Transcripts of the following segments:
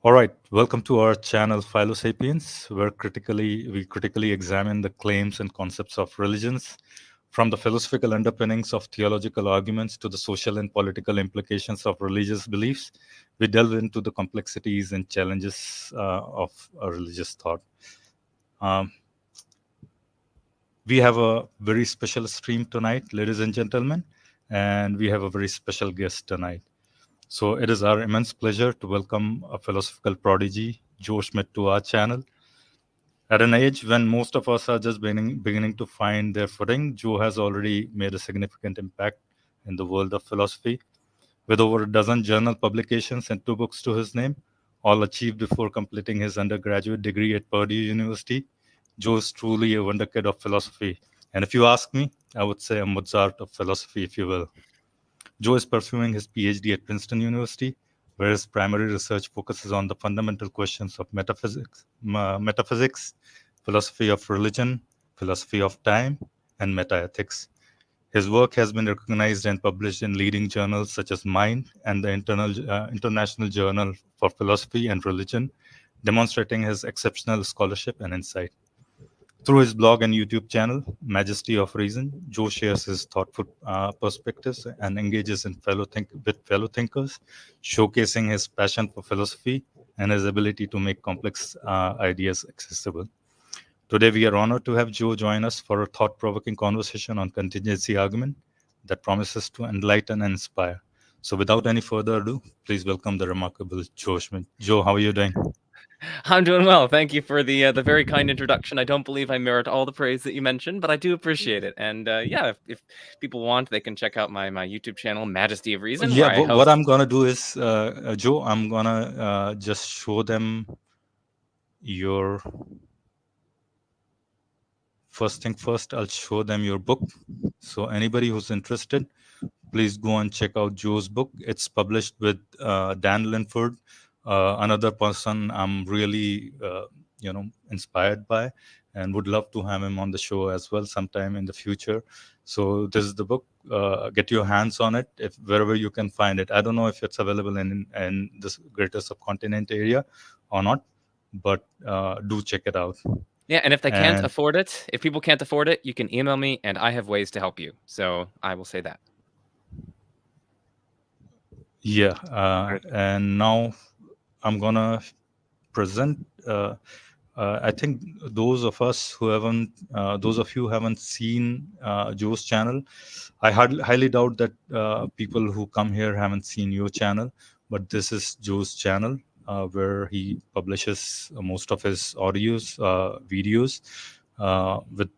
All right, welcome to our channel Philosapiens, where we critically examine the claims and concepts of religions, from the philosophical underpinnings of theological arguments to the social and political implications of religious beliefs. We delve into the complexities and challenges of a religious thought. Um, we have a very special stream tonight, ladies and gentlemen, and we have a very special guest tonight. So it is our immense pleasure to welcome a philosophical prodigy, Joe Schmid, to our channel. At an age when most of us are just beginning to find their footing, Joe has already made a significant impact in the world of philosophy. With over a dozen journal publications and 2 books to his name, all achieved before completing his undergraduate degree at Purdue University, Joe is truly a wonderkid of philosophy. And if you ask me, I would say a Mozart of philosophy, if you will. Joe is pursuing his PhD at Princeton University, where his primary research focuses on the fundamental questions of metaphysics, philosophy of religion, philosophy of time, and metaethics. His work has been recognized and published in leading journals such as Mind and the International Journal for Philosophy and Religion, demonstrating his exceptional scholarship and insight. Through his blog and YouTube channel, Majesty of Reason, Joe shares his thoughtful perspectives and engages with fellow thinkers, showcasing his passion for philosophy and his ability to make complex ideas accessible. Today, we are honored to have Joe join us for a thought-provoking conversation on contingency argument that promises to enlighten and inspire. So, without any further ado, please welcome the remarkable Joe Schmid. Joe, how are you doing? I'm doing well. Thank you for the very kind introduction. I don't believe I merit all the praise that you mentioned, but I do appreciate it. And yeah, if people want, they can check out my YouTube channel, Majesty of Reason, Yeah, where I what host. I'm gonna do is, Joe, I'm gonna just show them your first thing first. I'll show them your book. So anybody who's interested, please go and check out Joe's book. It's published with Dan Linford, another person I'm really, inspired by, and would love to have him on the show as well sometime in the future. So this is the book. Get your hands on it if wherever you can find it. I don't know if it's available in this greater subcontinent area or not, but do check it out. Yeah, and if they can't And afford it, if people can't afford it, you can email me, and I have ways to help you. So I will say that. yeah, and now I'm gonna present. I think those of you who haven't seen Joe's channel, I highly doubt that people who come here haven't seen your channel. But this is Joe's channel where he publishes most of his videos, with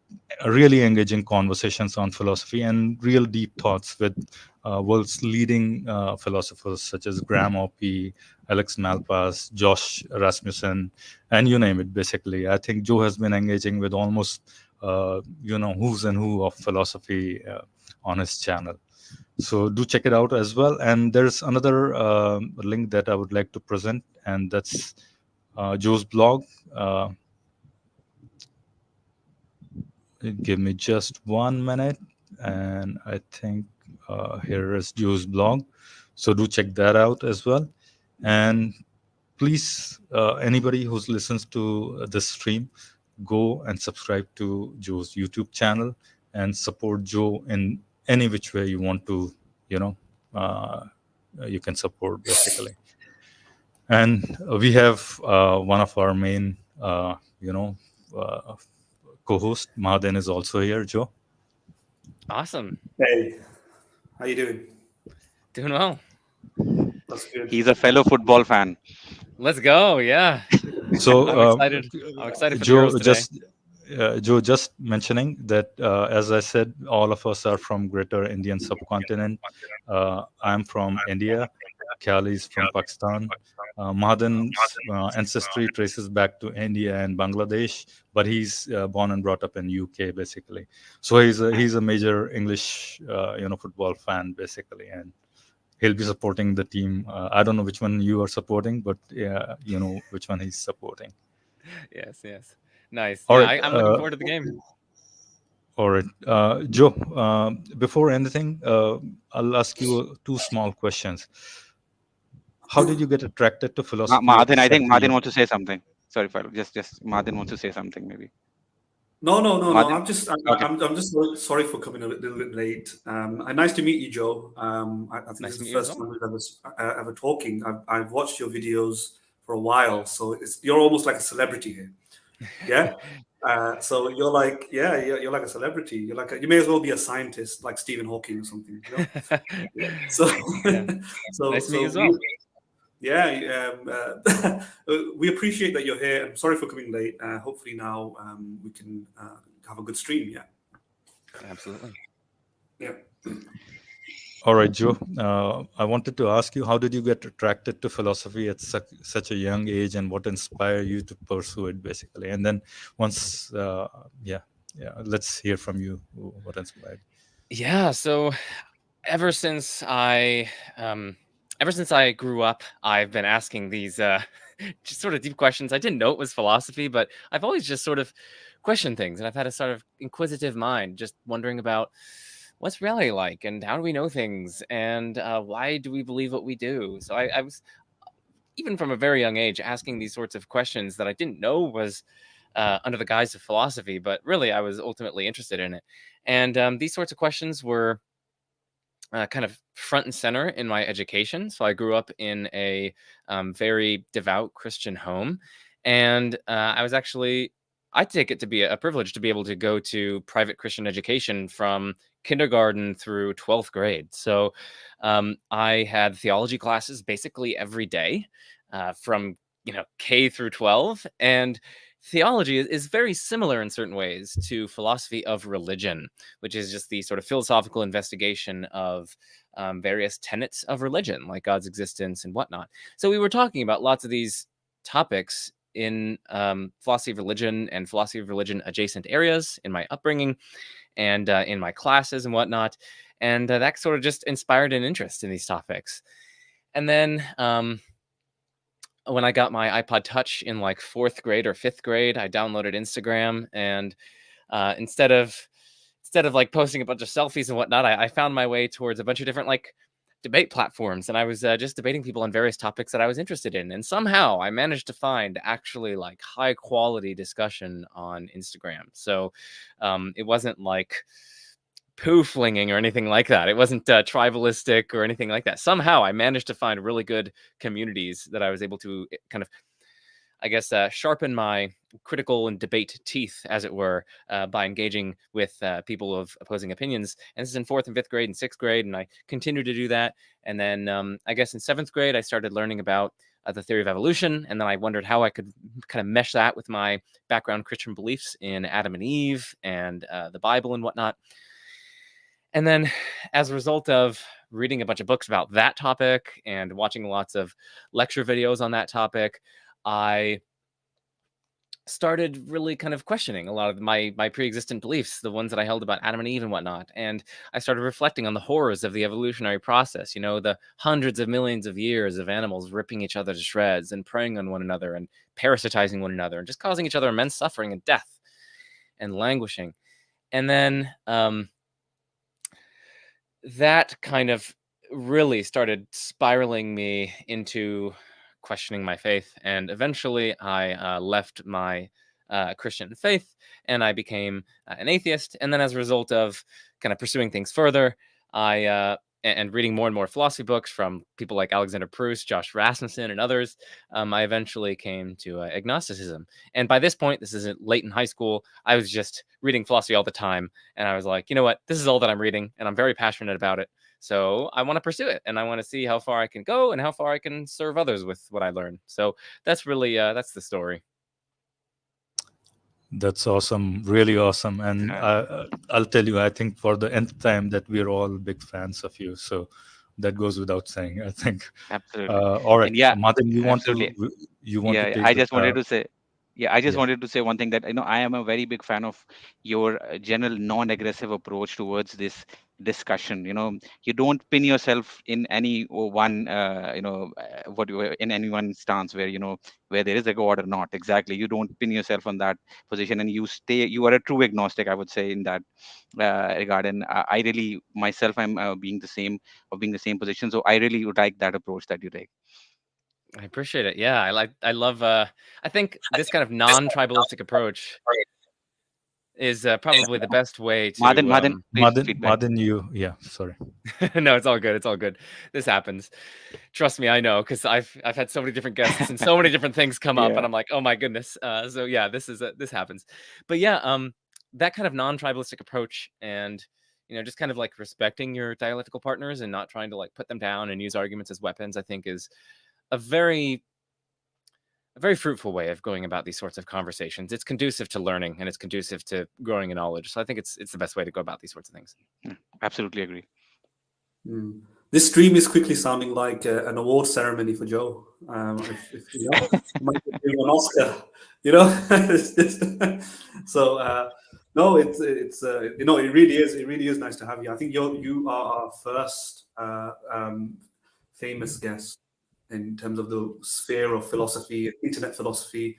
really engaging conversations on philosophy and real deep thoughts with world's leading philosophers such as Graham Oppy, Alex Malpass, Josh Rasmussen, and you name it. Basically, I think Joe has been engaging with almost who's and who of philosophy on his channel. So do check it out as well. And there's another link that I would like to present, and that's Joe's blog. Give me just 1 minute, and I think here is Joe's blog. So do check that out as well. And please, anybody who listens to this stream, go and subscribe to Joe's YouTube channel and support Joe in any which way you want to, you know, uh, you can support basically. And we have one of our main, uh, co-host, Mahaden, is also here, Joe. Awesome. Hey, how you doing? Doing well. That's good. He's a fellow football fan. Let's go. Yeah. So, I'm excited. I'm excited for the Euros Joe, today. Joe, just mentioning that, as I said, all of us are from Greater Indian subcontinent. I'm from India. Khali is from Pakistan. Mahadan's ancestry traces back to India and Bangladesh, but he's born and brought up in UK, basically. So he's a major English, football fan, basically, and he'll be supporting the team. I don't know which one you are supporting, but yeah, you know which one he's supporting. Yes. Yes. Nice. All Yeah. right. I'm looking forward to the game. All right. Joe, before anything, I'll ask you two small questions. how did you get attracted to philosophy at Madhin, I such think a Madhin young? wants to say something. Sorry, Farooq. Just Madhin wants to say something, maybe. No. Madhin. Okay. I'm just sorry for coming a little bit late. And nice to meet you, Joe. I think Nice this to is meet the you as first well. time we've ever talking. I've watched your videos for a while, so you're almost like a celebrity here. Yeah. So you're like, yeah, you're like a celebrity. You may as well be a scientist, like Stephen Hawking or something. You know. So, Yeah. so Nice to meet you as so well. yeah, we appreciate that you're here. I'm sorry for coming late. Hopefully now we can have a good stream. Yeah, Absolutely. yeah. All right, Joe. I wanted to ask you, how did you get attracted to philosophy at such a young age, and what inspired you to pursue it, basically? And then once, let's hear from you. What inspired? Yeah. So ever since I grew up, I've been asking these just sort of deep questions. I didn't know it was philosophy, but I've always just sort of questioned things, and I've had a sort of inquisitive mind, just wondering about what's reality like, and how do we know things, and why do we believe what we do. So I was, even from a very young age, asking these sorts of questions that I didn't know was under the guise of philosophy, but really I was ultimately interested in it. And these sorts of questions were kind of front and center in my education. So I grew up in a very devout Christian home, and I take it to be a privilege to be able to go to private Christian education from kindergarten through 12th grade. So I had theology classes basically every day from K through 12, and theology is very similar in certain ways to philosophy of religion, which is just the sort of philosophical investigation of various tenets of religion, like God's existence and whatnot. So we were talking about lots of these topics in philosophy of religion and philosophy of religion adjacent areas in my upbringing and in my classes and whatnot. And that sort of just inspired an interest in these topics. And then when I got my iPod Touch in like 4th grade or 5th grade, I downloaded Instagram, and instead of like posting a bunch of selfies and whatnot, I found my way towards a bunch of different like debate platforms, and I was just debating people on various topics that I was interested in. And somehow I managed to find actually like high quality discussion on Instagram. So it wasn't like poo flinging or anything like that. It wasn't tribalistic or anything like that. Somehow I managed to find really good communities that I was able to kind of, I guess, sharpen my critical and debate teeth, as it were, by engaging with people of opposing opinions. And this is in 4th and 5th grade and 6th grade, and I continued to do that. And then I guess in 7th grade, I started learning about the theory of evolution, and then I wondered how I could kind of mesh that with my background Christian beliefs in Adam and Eve and the Bible and whatnot. And then as a result of reading a bunch of books about that topic and watching lots of lecture videos on that topic, I started really kind of questioning a lot of my pre-existent beliefs, the ones that I held about Adam and Eve and whatnot. And I started reflecting on the horrors of the evolutionary process, the hundreds of millions of years of animals ripping each other to shreds and preying on one another and parasitizing one another and just causing each other immense suffering and death and languishing. And then that kind of really started spiraling me into questioning my faith. And eventually I left my Christian faith and I became an atheist. And then as a result of kind of pursuing things further, and reading more and more philosophy books from people like Alexander Proust, Josh Rasmussen, and others, I eventually came to agnosticism. And by this point, this is late in high school, I was just reading philosophy all the time. And I was like, you know what? This is all that I'm reading, and I'm very passionate about it. So I want to pursue it, and I want to see how far I can go and how far I can serve others with what I learn. So that's really that's the story. That's awesome, really awesome. And I'll tell you, I think for the nth time that we're all big fans of you. So that goes without saying, I think. Absolutely. All right, And yeah, Madan, absolutely. you want to Yeah, take I the just wanted to say, yeah, I just yeah. wanted to say one thing, that I am a very big fan of your general non-aggressive approach towards this discussion. You don't pin yourself in any one, in any one stance where where there is a god or not. Exactly, you don't pin yourself on that position, and you are a true agnostic, I would say, in that regard. And I really myself, I'm being the same position. So I really would like that approach that you take. I appreciate it. Yeah, I love. I think this kind of non-tribalistic approach is probably the best way to. Madan, please feedback. Yeah, sorry. No, it's all good. It's all good. This happens. Trust me, I know, because I've had so many different guests and so many different things come up, and I'm like, oh my goodness. So yeah, this happens. But yeah, that kind of non-tribalistic approach, and just kind of like respecting your dialectical partners and not trying to like put them down and use arguments as weapons, I think is a very fruitful way of going about these sorts of conversations. It's conducive to learning and it's conducive to growing in knowledge. So I think it's the best way to go about these sorts of things. Absolutely agree. This stream is quickly sounding like an award ceremony for Joe. If you might give him an Oscar, So no, it's it really is nice to have you. I think you are our first famous guest in terms of the sphere of philosophy, internet philosophy.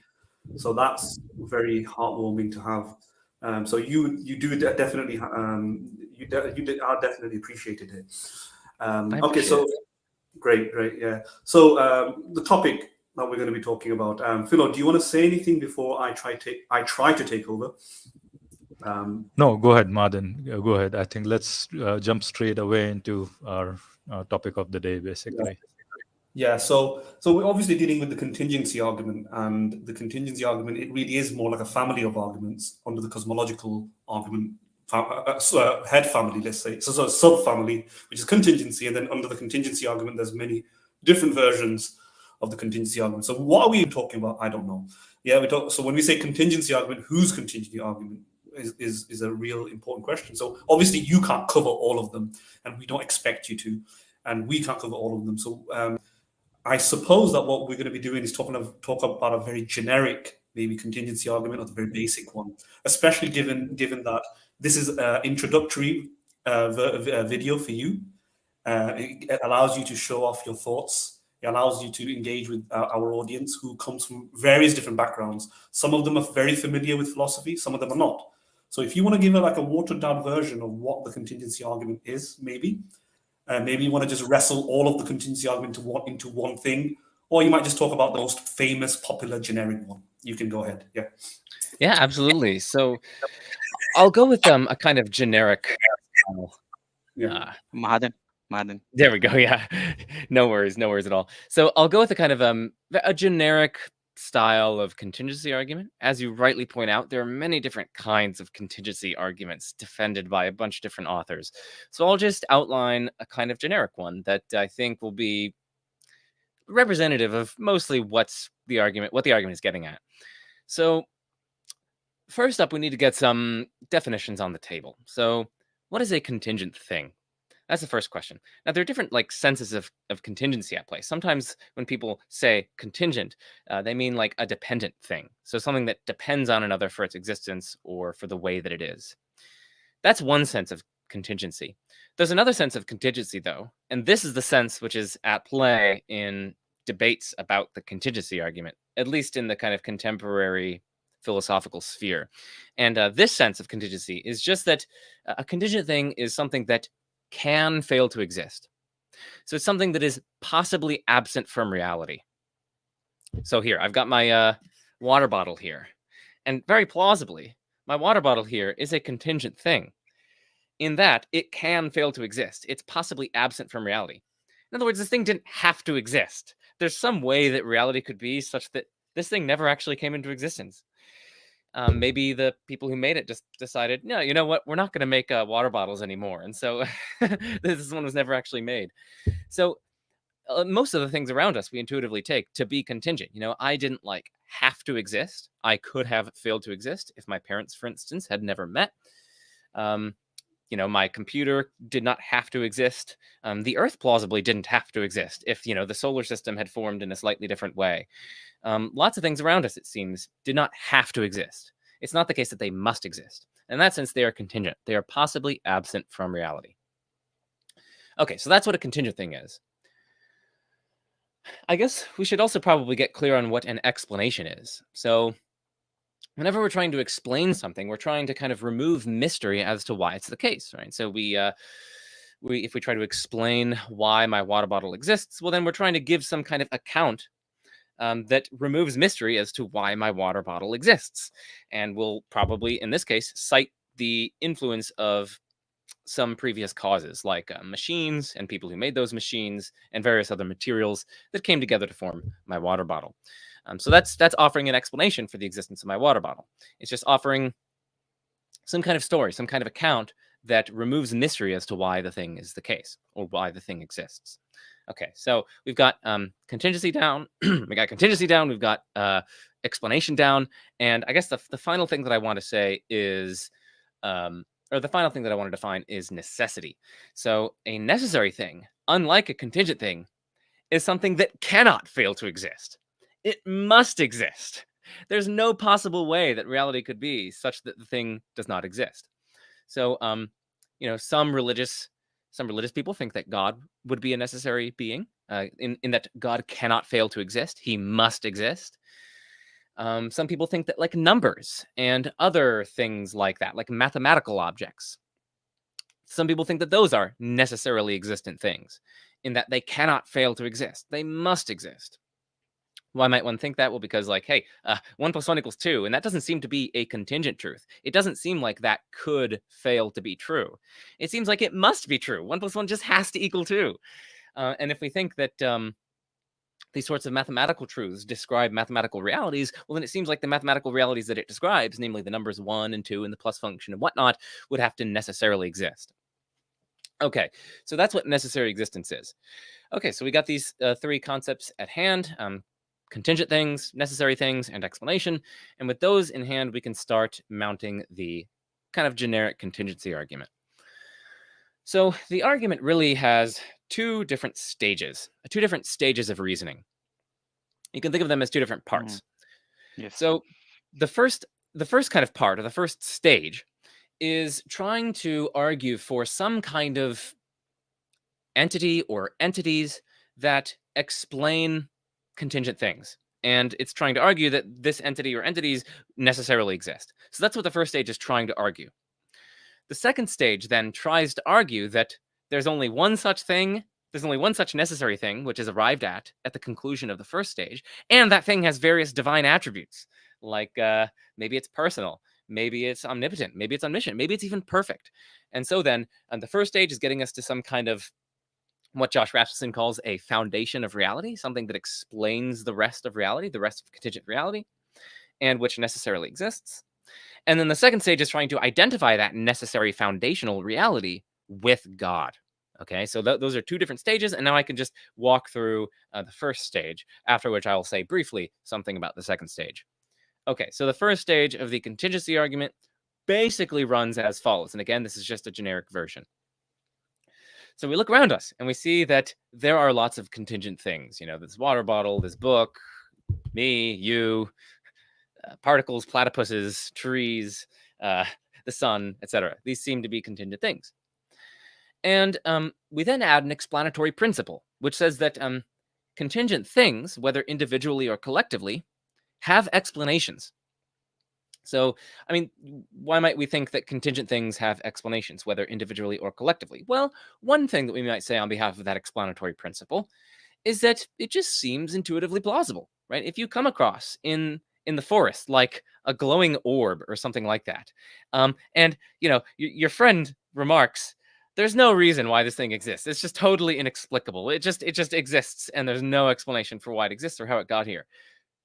So that's very heartwarming to have. So you do definitely you are definitely appreciated it. Okay, so great, yeah. So the topic that we're going to be talking about, Philo, do you want to say anything before I try to take over? No, go ahead, Madan. Go ahead. I think let's jump straight away into our topic of the day, basically. Yeah, so we're obviously dealing with the contingency argument, and the contingency argument, it really is more like a family of arguments under the cosmological argument head family, let's say. So a sub-family, which is contingency, and then under the contingency argument, there's many different versions of the contingency argument. So what are we talking about? I don't know. Yeah, so when we say contingency argument, whose contingency argument is a real important question. So obviously you can't cover all of them, and we don't expect you to, and we can't cover all of them. So I suppose that what we're going to be doing is talk about a very generic, maybe contingency argument, or the very basic one, especially given that this is an introductory video for you. It allows you to show off your thoughts. It allows you to engage with our audience, who comes from various different backgrounds. Some of them are very familiar with philosophy, some of them are not. So if you want to give a watered down version of what the contingency argument is, maybe you want to just wrestle all of the contingency argument into one thing, or you might just talk about the most famous, popular, generic one. You can go ahead. Yeah. Yeah, absolutely. So I'll go with a kind of generic. Madan. There we go. Yeah, no worries at all. So I'll go with a kind of a generic style of contingency argument. As you rightly point out, there are many different kinds of contingency arguments defended by a bunch of different authors. So I'll just outline a kind of generic one that I think will be representative of mostly what the argument is getting at. So first up, we need to get some definitions on the table. So what is a contingent thing? That's the first question. Now, there are different senses of contingency at play. Sometimes when people say contingent, they mean like a dependent thing. So something that depends on another for its existence or for the way that it is. That's one sense of contingency. There's another sense of contingency, though, and this is the sense which is at play in debates about the contingency argument, at least in the kind of contemporary philosophical sphere. And this sense of contingency is just that a contingent thing is something that can fail to exist. So it's something that is possibly absent from reality. So here, I've got my water bottle here. And very plausibly, my water bottle here is a contingent thing, in that it can fail to exist. It's possibly absent from reality. In other words, this thing didn't have to exist. There's some way that reality could be such that this thing never actually came into existence. Maybe the people who made it just decided, no, you know what, we're not going to make water bottles anymore. And so this one was never actually made. So most of the things around us we intuitively take to be contingent. I didn't have to exist. I could have failed to exist if my parents, for instance, had never met. My computer did not have to exist. The Earth plausibly didn't have to exist if, the solar system had formed in a slightly different way. Lots of things around us, it seems, did not have to exist. It's not the case that they must exist. In that sense, they are contingent. They are possibly absent from reality. Okay, so that's what a contingent thing is. I guess we should also probably get clear on what an explanation is. So whenever we're trying to explain something, we're trying to kind of remove mystery as to why it's the case, right? So if we try to explain why my water bottle exists, well, then we're trying to give some kind of account that removes mystery as to why my water bottle exists, and will probably, in this case, cite the influence of some previous causes, like machines and people who made those machines and various other materials that came together to form my water bottle. So that's offering an explanation for the existence of my water bottle. It's just offering some kind of story, some kind of account that removes mystery as to why the thing is the case or why the thing exists. Okay, so we've got contingency down. We got contingency down. We've got explanation down. And I guess the final thing that I want to say is, or the final thing that I want to define is necessity. So a necessary thing, unlike a contingent thing, is something that cannot fail to exist. It must exist. There's no possible way that reality could be such that the thing does not exist. So, some religious people think that God would be a necessary being, in that God cannot fail to exist. He must exist. Some people think that, like, numbers and other things like that, like mathematical objects, some people think that those are necessarily existent things, in that they cannot fail to exist. They must exist. Why might one think that? Well, because, like, hey, 1 + 1 = 2, and that doesn't seem to be a contingent truth. It doesn't seem like that could fail to be true. It seems like it must be true. 1 + 1 just has to equal 2. And if we think that these sorts of mathematical truths describe mathematical realities, well, then it seems like the mathematical realities that it describes, namely the numbers 1 and 2 and the plus function and whatnot, would have to necessarily exist. Okay, so that's what necessary existence is. Okay, so we got these 3 concepts at hand. Contingent things, necessary things, and explanation. And with those in hand, we can start mounting the kind of generic contingency argument. So the argument really has 2 different stages of reasoning. You can think of them as 2 different parts. Yes. So the first kind of part, or the first stage, is trying to argue for some kind of entity or entities that explain contingent things. And it's trying to argue that this entity or entities necessarily exist. So that's what the first stage is trying to argue. The second stage then tries to argue that there's only one such thing, there's only one such necessary thing, which is arrived at the conclusion of the first stage, and that thing has various divine attributes, like maybe it's personal, maybe it's omnipotent, maybe it's omniscient, maybe it's even perfect. And so then the first stage is getting us to some kind of what Josh Rasmussen calls a foundation of reality, something that explains the rest of reality, the rest of contingent reality, and which necessarily exists. And then the second stage is trying to identify that necessary foundational reality with God. Okay, so those are 2 different stages, and now I can just walk through the first stage, after which I will say briefly something about the second stage. Okay, so the first stage of the contingency argument basically runs as follows, and again, this is just a generic version. So we look around us and we see that there are lots of contingent things. This water bottle, this book, me, you, particles, platypuses, trees, the sun, etc. These seem to be contingent things. And we then add an explanatory principle, which says that contingent things, whether individually or collectively, have explanations. So, I mean, why might we think that contingent things have explanations, whether individually or collectively? Well, one thing that we might say on behalf of that explanatory principle is that it just seems intuitively plausible, right? If you come across in the forest, like a glowing orb or something like that, and, your friend remarks, there's no reason why this thing exists. It's just totally inexplicable. It just exists, and there's no explanation for why it exists or how it got here.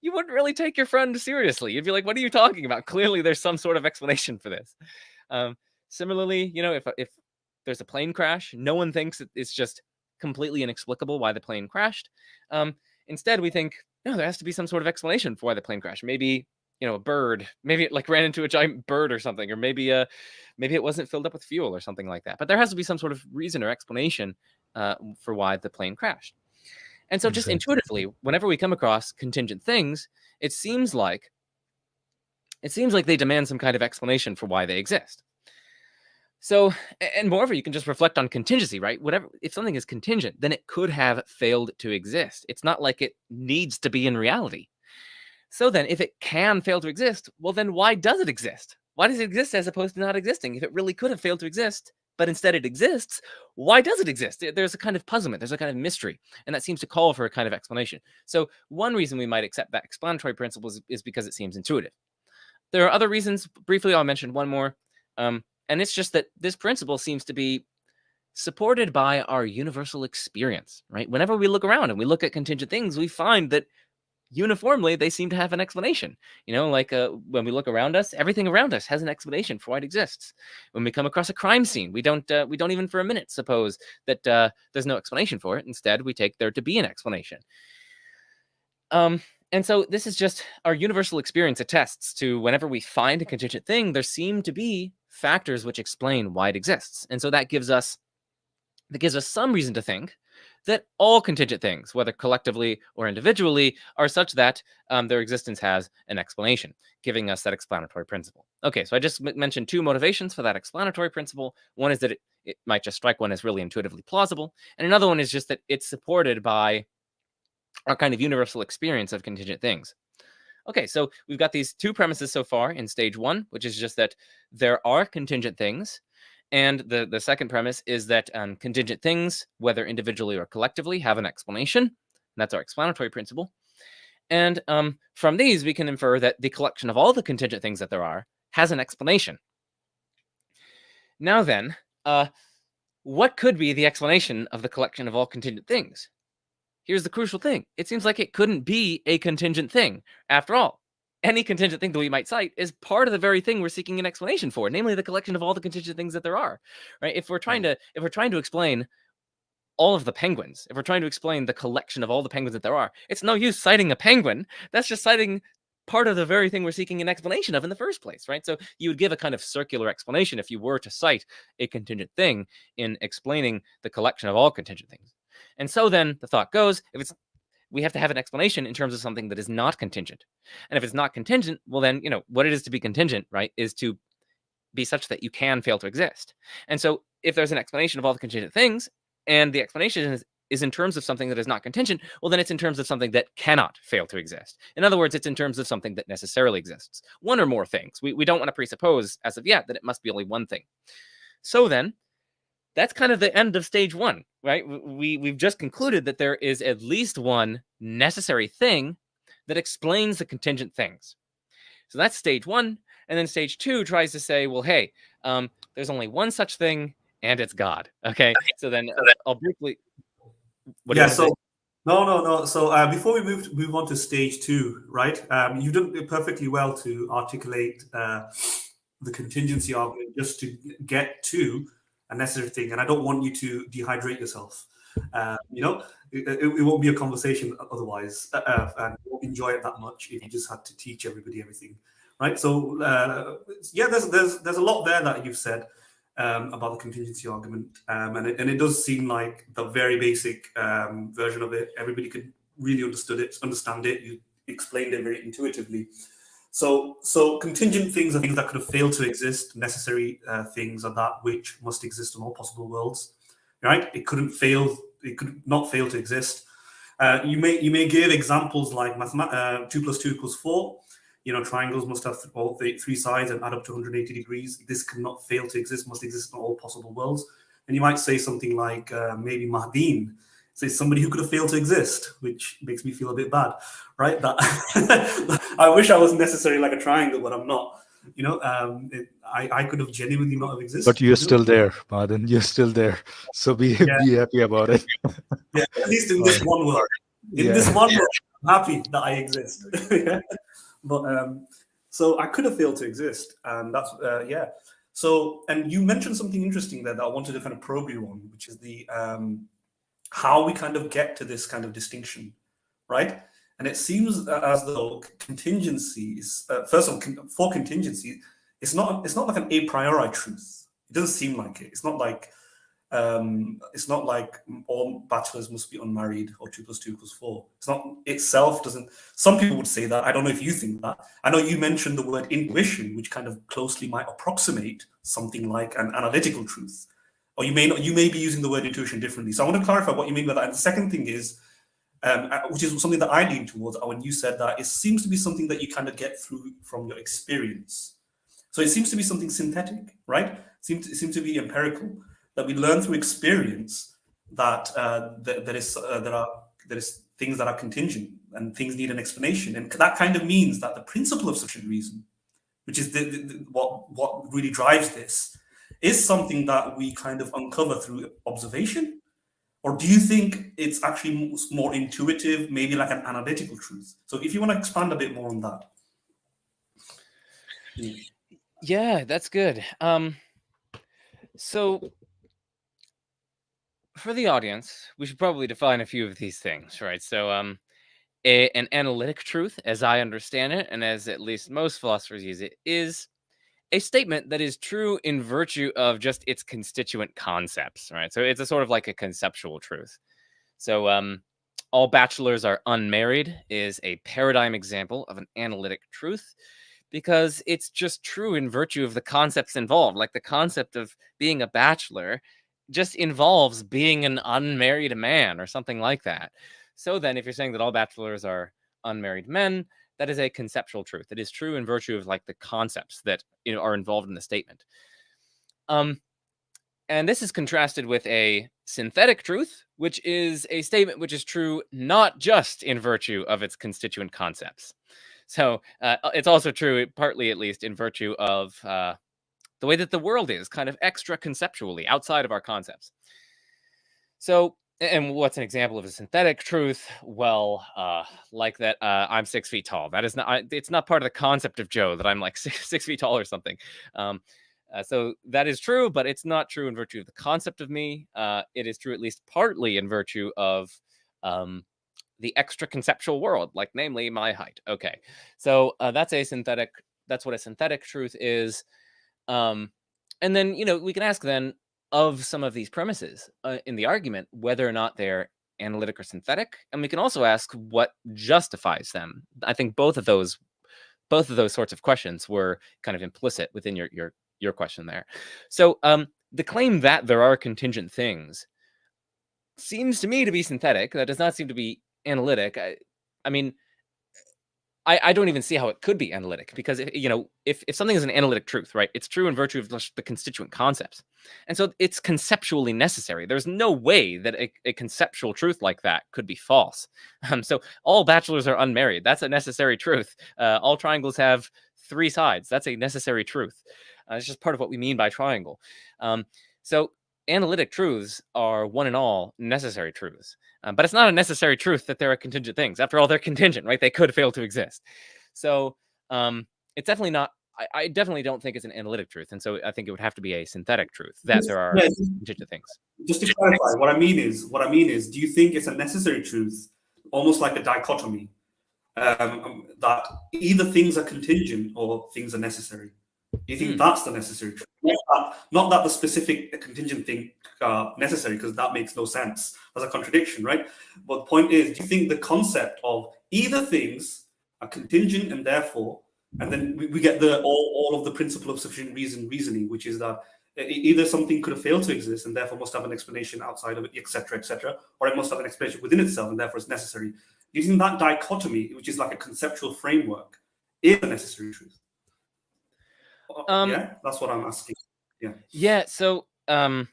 You wouldn't really take your friend seriously. You'd be like, what are you talking about? Clearly, there's some sort of explanation for this. Similarly, if there's a plane crash, no one thinks that it's just completely inexplicable why the plane crashed. Instead, we think, no, there has to be some sort of explanation for why the plane crashed. Maybe, a bird, maybe it like ran into a giant bird or something, or maybe it wasn't filled up with fuel or something like that. But there has to be some sort of reason or explanation for why the plane crashed. And so just intuitively, whenever we come across contingent things, it seems like they demand some kind of explanation for why they exist. So, and moreover, you can just reflect on contingency, right? If something is contingent, then it could have failed to exist. It's not like it needs to be in reality. So then, if it can fail to exist, well, then why does it exist? Why does it exist as opposed to not existing? If it really could have failed to exist, but instead it exists, why does it exist? There's a kind of puzzlement, there's a kind of mystery, and that seems to call for a kind of explanation. So one reason we might accept that explanatory principle is because it seems intuitive. There are other reasons. Briefly, I'll mention one more, and it's just that this principle seems to be supported by our universal experience, right? Whenever we look around and we look at contingent things, we find that uniformly they seem to have an explanation. Like when we look around us, everything around us has an explanation for why it exists. When we come across a crime scene, we don't even for a minute suppose that there's no explanation for it. Instead, we take there to be an explanation. And so this is just our universal experience attests to whenever we find a contingent thing, there seem to be factors which explain why it exists. And so that gives us some reason to think that all contingent things, whether collectively or individually, are such that their existence has an explanation, giving us that explanatory principle. Okay, so I just mentioned two motivations for that explanatory principle. One is that it might just strike one as really intuitively plausible, and another one is just that it's supported by our kind of universal experience of contingent things. Okay, so we've got these two premises so far in stage one, which is just that there are contingent things. And the second premise is that contingent things, whether individually or collectively, have an explanation. And that's our explanatory principle. And from these, we can infer that the collection of all the contingent things that there are has an explanation. Now then, what could be the explanation of the collection of all contingent things? Here's the crucial thing. It seems like it couldn't be a contingent thing. After all, any contingent thing that we might cite is part of the very thing we're seeking an explanation for, namely the collection of all the contingent things that there are. Right? If we're trying to explain all of the penguins, if we're trying to explain the collection of all the penguins that there are, it's no use citing a penguin. That's just citing part of the very thing we're seeking an explanation of in the first place, right? So you would give a kind of circular explanation if you were to cite a contingent thing in explaining the collection of all contingent things. And so then the thought goes, we have to have an explanation in terms of something that is not contingent. And if it's not contingent, well then, what it is to be contingent, right, is to be such that you can fail to exist. And so if there's an explanation of all the contingent things, and the explanation is in terms of something that is not contingent, well then it's in terms of something that cannot fail to exist. In other words, it's in terms of something that necessarily exists. One or more things. We don't want to presuppose as of yet that it must be only one thing. So then, that's kind of the end of stage one, right? We've just concluded that there is at least one necessary thing that explains the contingent things. So that's stage one. And then stage two tries to say, well, hey, there's only one such thing, and it's God. Okay. So then I'll briefly. No. So before we move on to stage two, right? You've done it perfectly well to articulate the contingency argument just to get to a necessary thing, and I don't want you to dehydrate yourself. It won't be a conversation otherwise, and you won't enjoy it that much if you just had to teach everybody everything, right? So there's a lot there that you've said about the contingency argument, and it does seem like the very basic version of it. Everybody could really understand it. You explained it very intuitively. So contingent things are things that could have failed to exist. Necessary things are that which must exist in all possible worlds, right? It could not fail to exist. You may give examples like 2 + 2 = 4. Triangles must have all three sides and add up to 180 degrees. This cannot fail to exist, must exist in all possible worlds. And you might say something like maybe Mahdeen, say somebody who could have failed to exist, which makes me feel a bit bad, right? That I wish I was necessarily like a triangle, but I'm not. I could have genuinely not have existed. But you're still there, Mahdeen. You're still there. So be happy about it. Yeah, at least in this one world. In this one world, I'm happy that I exist. But so I could have failed to exist, and that's So, and you mentioned something interesting there that I wanted to kind of probe you on, which is the how we kind of get to this kind of distinction, right? And it seems as though contingencies, first of all, for contingency, it's not like an a priori truth. It doesn't seem like it. It's not like all bachelors must be unmarried or 2 + 2 = 4. It's not itself doesn't. Some people would say that. I don't know if you think that. I know you mentioned the word intuition, which kind of closely might approximate something like an analytical truth, or you may not. You may be using the word intuition differently. So I want to clarify what you mean by that. And the second thing is, which is something that I lean towards when you said that, it seems to be something that you kind of get through from your experience. So it seems to be something synthetic, right? seem to be empirical, that we learn through experience that there is things that are contingent and things need an explanation, and that kind of means that the principle of sufficient reason, which is what really drives this, is something that we kind of uncover through observation. Or do you think it's actually more intuitive, maybe like an analytical truth? So if you want to expand a bit more on that. Yeah, that's good. So for the audience, we should probably define a few of these things, right? So an analytic truth, as I understand it, and as at least most philosophers use it, is a statement that is true in virtue of just its constituent concepts, right? So it's a sort of like a conceptual truth. So all bachelors are unmarried is a paradigm example of an analytic truth, because it's just true in virtue of the concepts involved. Like the concept of being a bachelor just involves being an unmarried man or something like that. So then if you're saying that all bachelors are unmarried men, that is a conceptual truth. It is true in virtue of like the concepts that are involved in the statement. And this is contrasted with a synthetic truth, which is a statement which is true not just in virtue of its constituent concepts. So it's also true, partly at least, in virtue of the way that the world is, kind of extra conceptually, outside of our concepts. So, and what's an example of a synthetic truth? Well, like that I'm 6 feet tall. That is not, it's not part of the concept of Joe that I'm like six feet tall or something. So that is true, but it's not true in virtue of the concept of me. It is true at least partly in virtue of the extra conceptual world, like namely my height. Okay, so that's what a synthetic truth is. And then, we can ask then of some of these premises in the argument, whether or not they're analytic or synthetic. And we can also ask what justifies them. I think both of those sorts of questions were kind of implicit within your question there. So the claim that there are contingent things seems to me to be synthetic. That does not seem to be analytic. I mean, I don't even see how it could be analytic, because if something is an analytic truth, right, it's true in virtue of the constituent concepts, and so it's conceptually necessary. There's no way that a conceptual truth like that could be false. So all bachelors are unmarried. That's a necessary truth. All triangles have 3 sides. That's a necessary truth. It's just part of what we mean by triangle. So analytic truths are one and all necessary truths. But it's not a necessary truth that there are contingent things. After all, they're contingent, right? They could fail to exist. So it's definitely not, I definitely don't think it's an analytic truth. And so I think it would have to be a synthetic truth that there are contingent things. Just to clarify, what I mean is, do you think it's a necessary truth, almost like a dichotomy, that either things are contingent or things are necessary? Do you think that's the necessary truth? Not that the specific contingent thing necessary, because that makes no sense. That's a contradiction, right? But the point is, do you think the concept of either things are contingent and therefore, and then we get all of the principle of sufficient reasoning, which is that either something could have failed to exist and therefore must have an explanation outside of it, etc., or it must have an explanation within itself and therefore it's necessary. Do you think that dichotomy, which is like a conceptual framework, is a necessary truth? Yeah, that's what I'm asking. Yeah. So I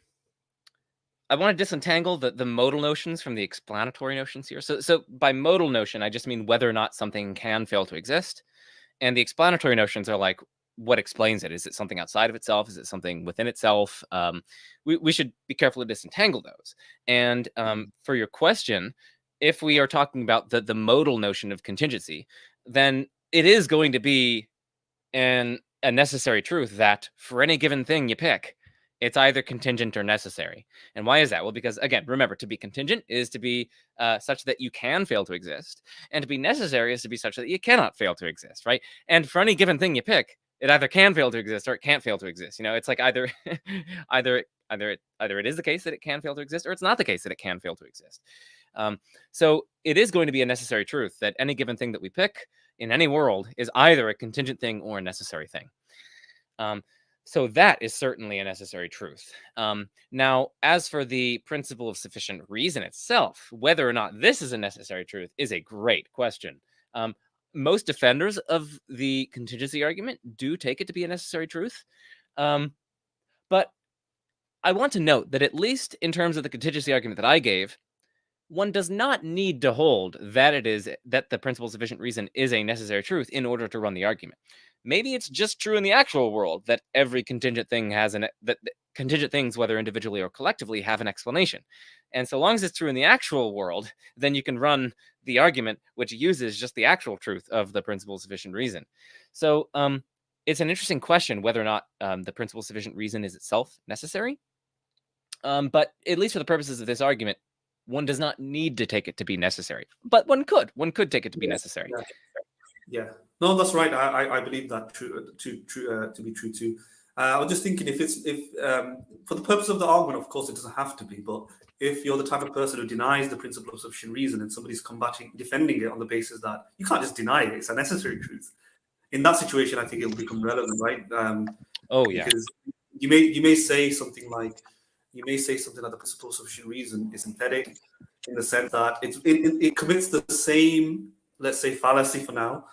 want to disentangle the modal notions from the explanatory notions here. So by modal notion, I just mean whether or not something can fail to exist, and the explanatory notions are like what explains it. Is it something outside of itself? Is it something within itself? We should be careful to disentangle those. And for your question, if we are talking about the modal notion of contingency, then it is going to be a necessary truth that for any given thing you pick, it's either contingent or necessary. And why is that? Well, because again, remember, to be contingent is to be such that you can fail to exist, and to be necessary is to be such that you cannot fail to exist, right? And for any given thing you pick, it either can fail to exist or it can't fail to exist. It's like either it is the case that it can fail to exist, or it's not the case that it can fail to exist. So it is going to be a necessary truth that any given thing that we pick in any world is either a contingent thing or a necessary thing. So that is certainly a necessary truth. Now, as for the principle of sufficient reason itself, whether or not this is a necessary truth is a great question. Most defenders of the contingency argument do take it to be a necessary truth. But But I want to note that at least in terms of the contingency argument that I gave, one does not need to hold that the principle of sufficient reason is a necessary truth in order to run the argument. Maybe it's just true in the actual world that every contingent thing that contingent things, whether individually or collectively, have an explanation. And so long as it's true in the actual world, then you can run the argument which uses just the actual truth of the principle of sufficient reason. So it's an interesting question whether or not the principle of sufficient reason is itself necessary. But at least for the purposes of this argument, one does not need to take it to be necessary, but one could take it to be necessary. Yeah, no, that's right. I believe that to be true too. I was just thinking, if for the purpose of the argument, of course, it doesn't have to be. But if you're the type of person who denies the principle of sufficient reason, and somebody's defending it on the basis that you can't just deny it; it's a necessary truth. In that situation, I think it will become relevant, right? Because you may say something like the principle of sufficient reason is synthetic, in the sense that it commits the same, let's say, fallacy for now,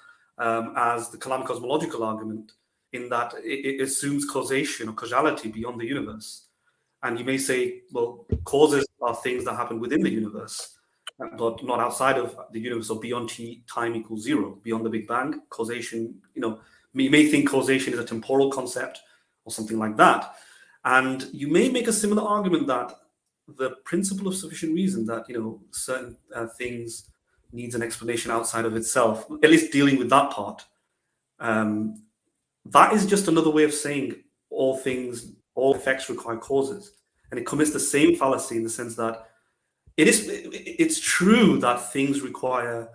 as the cosmological argument, in that it assumes causation or causality beyond the universe. And you may say, well, causes are things that happen within the universe, but not outside of the universe, or beyond time equals zero, beyond the Big Bang. Causation, you may think causation is a temporal concept or something like that. And you may make a similar argument that the principle of sufficient reason, that certain things needs an explanation outside of itself, at least dealing with that part, that is just another way of saying all effects require causes. And it commits the same fallacy in the sense that it's true that things require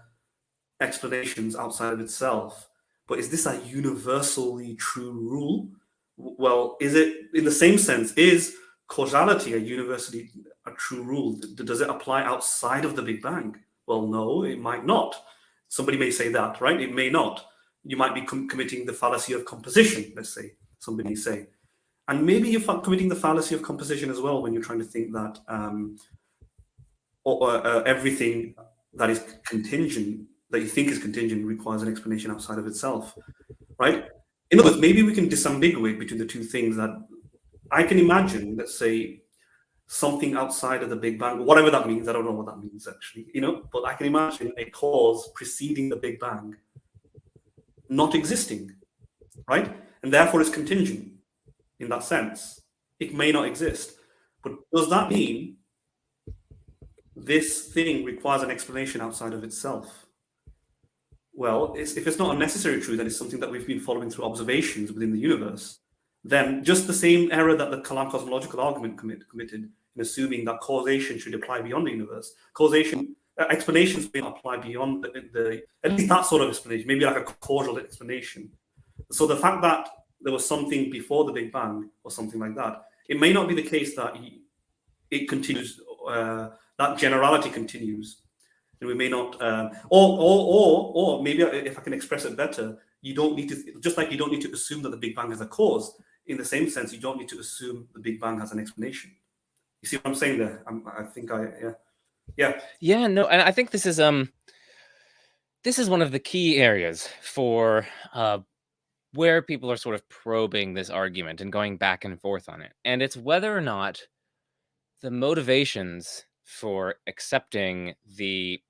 explanations outside of itself, but is this a universally true rule? Well, is it, in the same sense, is causality a true rule? Does it apply outside of the Big Bang? Well, no, it might not. Somebody may say that, right? It may not. You might be committing the fallacy of composition, let's say, somebody may say. And maybe you're committing the fallacy of composition as well when you're trying to think that everything that is contingent, that you think is contingent, requires an explanation outside of itself, right? In other words, maybe we can disambiguate between the two things. That I can imagine, let's say, something outside of the Big Bang, whatever that means. I don't know what that means actually, but I can imagine a cause preceding the Big Bang not existing, right? And therefore it's contingent in that sense. It may not exist. But does that mean this thing requires an explanation outside of itself? Well, if it's not a necessary truth, and it's something that we've been following through observations within the universe, then just the same error that the cosmological argument committed in assuming that causation should apply beyond the universe. Explanations may not apply beyond at least that sort of explanation, maybe like a causal explanation. So the fact that there was something before the Big Bang or something like that, it may not be the case that it continues, that generality continues. And we may not, or maybe if I can express it better, you don't need to, just like you don't need to assume that the Big Bang is a cause, in the same sense, you don't need to assume the Big Bang has an explanation. You see what I'm saying there? Yeah, no, and I think this is one of the key areas for where people are sort of probing this argument and going back and forth on it. And it's whether or not the motivations for accepting the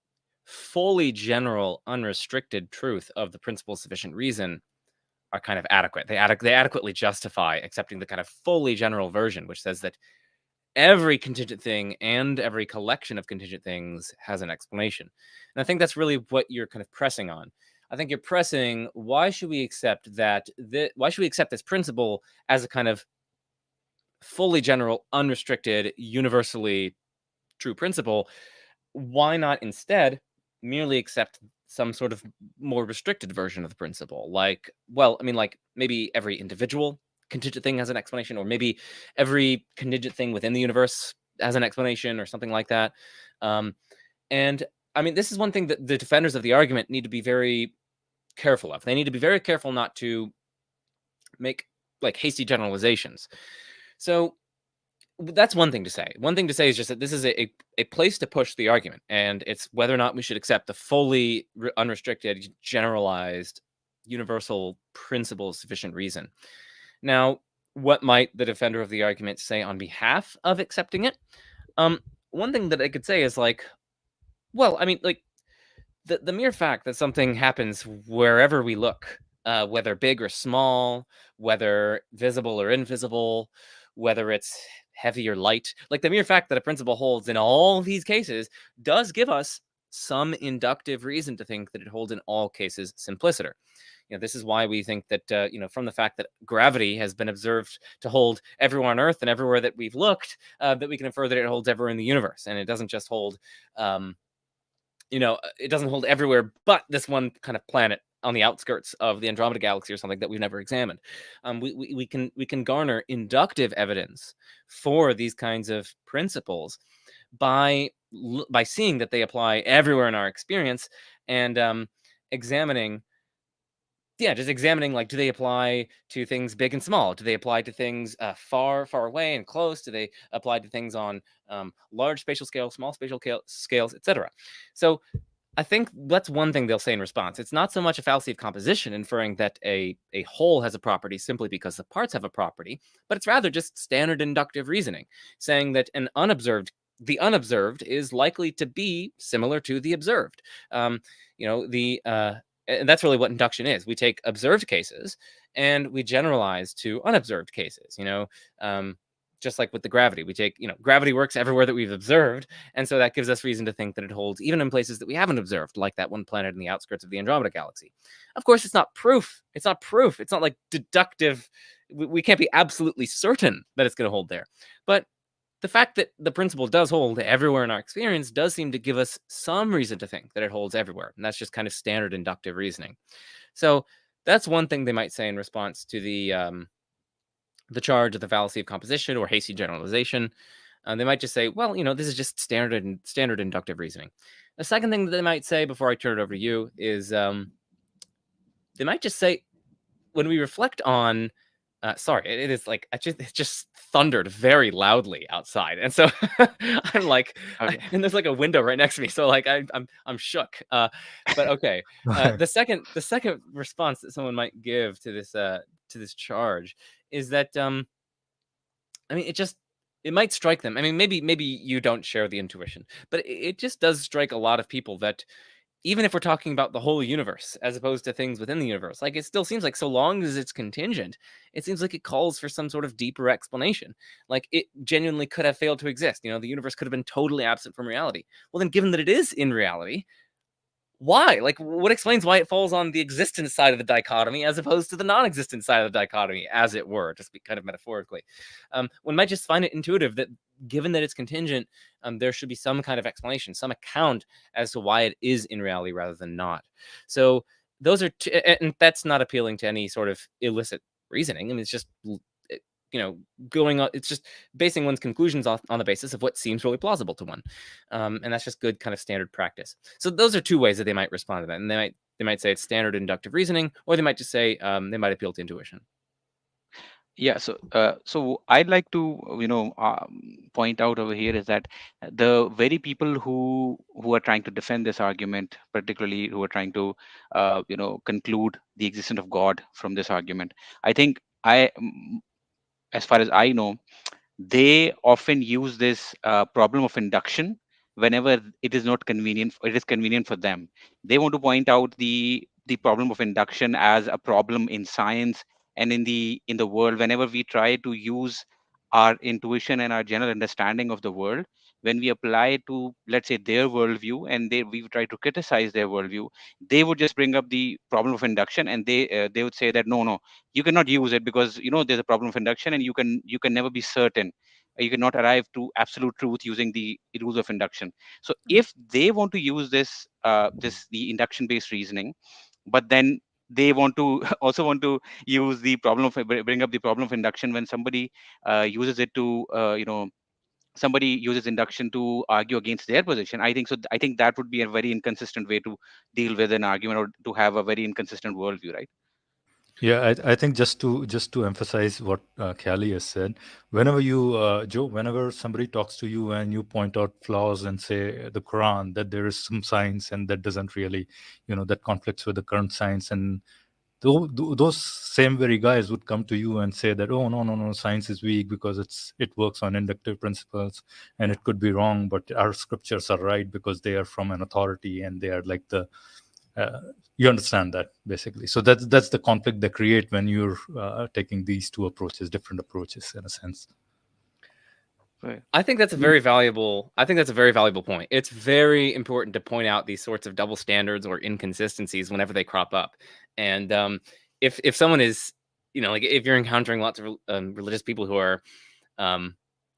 fully general, unrestricted truth of the principle of sufficient reason are kind of adequate. They adequately justify accepting the kind of fully general version, which says that every contingent thing and every collection of contingent things has an explanation. And I think that's really what you're kind of pressing on. I think you're pressing, why should we accept this principle as a kind of fully general, unrestricted, universally true principle? Why not instead merely accept some sort of more restricted version of the principle? Like maybe every individual contingent thing has an explanation, or maybe every contingent thing within the universe has an explanation, or something like that. And I mean, this is one thing that the defenders of the argument need to be very careful of. They need to be very careful not to make like hasty generalizations. So that's one thing to say. One thing to say is just that this is a place to push the argument, and it's whether or not we should accept the fully unrestricted, generalized, universal principle of sufficient reason. Now, what might the defender of the argument say on behalf of accepting it? One thing that I could say is like, well, I mean, like the mere fact that something happens wherever we look, whether big or small, whether visible or invisible, whether it's heavy or light, like the mere fact that a principle holds in all these cases does give us some inductive reason to think that it holds in all cases simpliciter. This is why we think that, from the fact that gravity has been observed to hold everywhere on Earth and everywhere that we've looked, that we can infer that it holds everywhere in the universe. And it doesn't just hold, it doesn't hold everywhere but this one kind of planet on the outskirts of the Andromeda Galaxy or something that we've never examined. We can garner inductive evidence for these kinds of principles by seeing that they apply everywhere in our experience and examining just examining, like, do they apply to things big and small? Do they apply to things far away and close? Do they apply to things on large spatial scales, small spatial scales, etc.? So I think that's one thing they'll say in response. It's not so much a fallacy of composition, inferring that a whole has a property simply because the parts have a property, but it's rather just standard inductive reasoning, saying that the unobserved is likely to be similar to the observed. And that's really what induction is. We take observed cases and we generalize to unobserved cases. Just like with the gravity, we take, gravity works everywhere that we've observed, and so that gives us reason to think that it holds even in places that we haven't observed, like that one planet in the outskirts of the Andromeda Galaxy. Of course, it's not proof. It's not proof. It's not like deductive. We can't be absolutely certain that it's going to hold there, but the fact that the principle does hold everywhere in our experience does seem to give us some reason to think that it holds everywhere. And that's just kind of standard inductive reasoning. So that's one thing they might say in response to the charge of the fallacy of composition or hasty generalization. They might just say, well, this is just standard inductive reasoning. The second thing that they might say before I turn it over to you is they might just say, when we reflect on sorry, it is like it's just thundered very loudly outside, and so I'm like, Okay. and there's like a window right next to me, so like I'm shook. But okay, the second response that someone might give to this charge is that I mean, it might strike them. I mean, maybe you don't share the intuition, but it just does strike a lot of people that even if we're talking about the whole universe as opposed to things within the universe, like it still seems like so long as it's contingent, it seems like it calls for some sort of deeper explanation. Like it genuinely could have failed to exist. The universe could have been totally absent from reality. Well, then given that it is in reality, why? Like, what explains why it falls on the existence side of the dichotomy as opposed to the non-existent side of the dichotomy, as it were, just kind of metaphorically? One might just find it intuitive that given that it's contingent, there should be some kind of explanation, some account as to why it is in reality rather than not. So those are, and that's not appealing to any sort of illicit reasoning. I mean, it's just going on, it's just basing one's conclusions on the basis of what seems really plausible to one, and that's just good kind of standard practice. So those are two ways that they might respond to that, and they might say it's standard inductive reasoning, or they might just say they might appeal to intuition. Yeah, so I'd like to point out over here is that the very people who are trying to defend this argument, particularly who are trying to conclude the existence of God from this argument, I think as far as I know, they often use this problem of induction whenever it is not convenient. It is convenient for them. They want to point out the problem of induction as a problem in science and in the world. Whenever we try to use our intuition and our general understanding of the world, when we apply it to, let's say, their worldview, and we try to criticize their worldview, they would just bring up the problem of induction, and they would say that no, you cannot use it because there's a problem of induction, and you can never be certain. You cannot arrive to absolute truth using the rules of induction. So if they want to use the induction based reasoning, but then they want to also want to use the problem of bring up the problem of induction when somebody uses it to somebody uses induction to argue against their position. I think that would be a very inconsistent way to deal with an argument, or to have a very inconsistent worldview, right? Yeah, I think just to emphasize what Callie has said, whenever you, Joe, whenever somebody talks to you and you point out flaws and say the Quran, that there is some science and that doesn't really, that conflicts with the current science, and those same very guys would come to you and say that, oh, no, science is weak because it works on inductive principles and it could be wrong, but our scriptures are right because they are from an authority and they are like the you understand that basically. So that's the conflict they create when you're taking these two approaches, different approaches in a sense. I think that's a very valuable point. It's very important to point out these sorts of double standards or inconsistencies whenever they crop up. And if someone is, like if you're encountering lots of religious people who are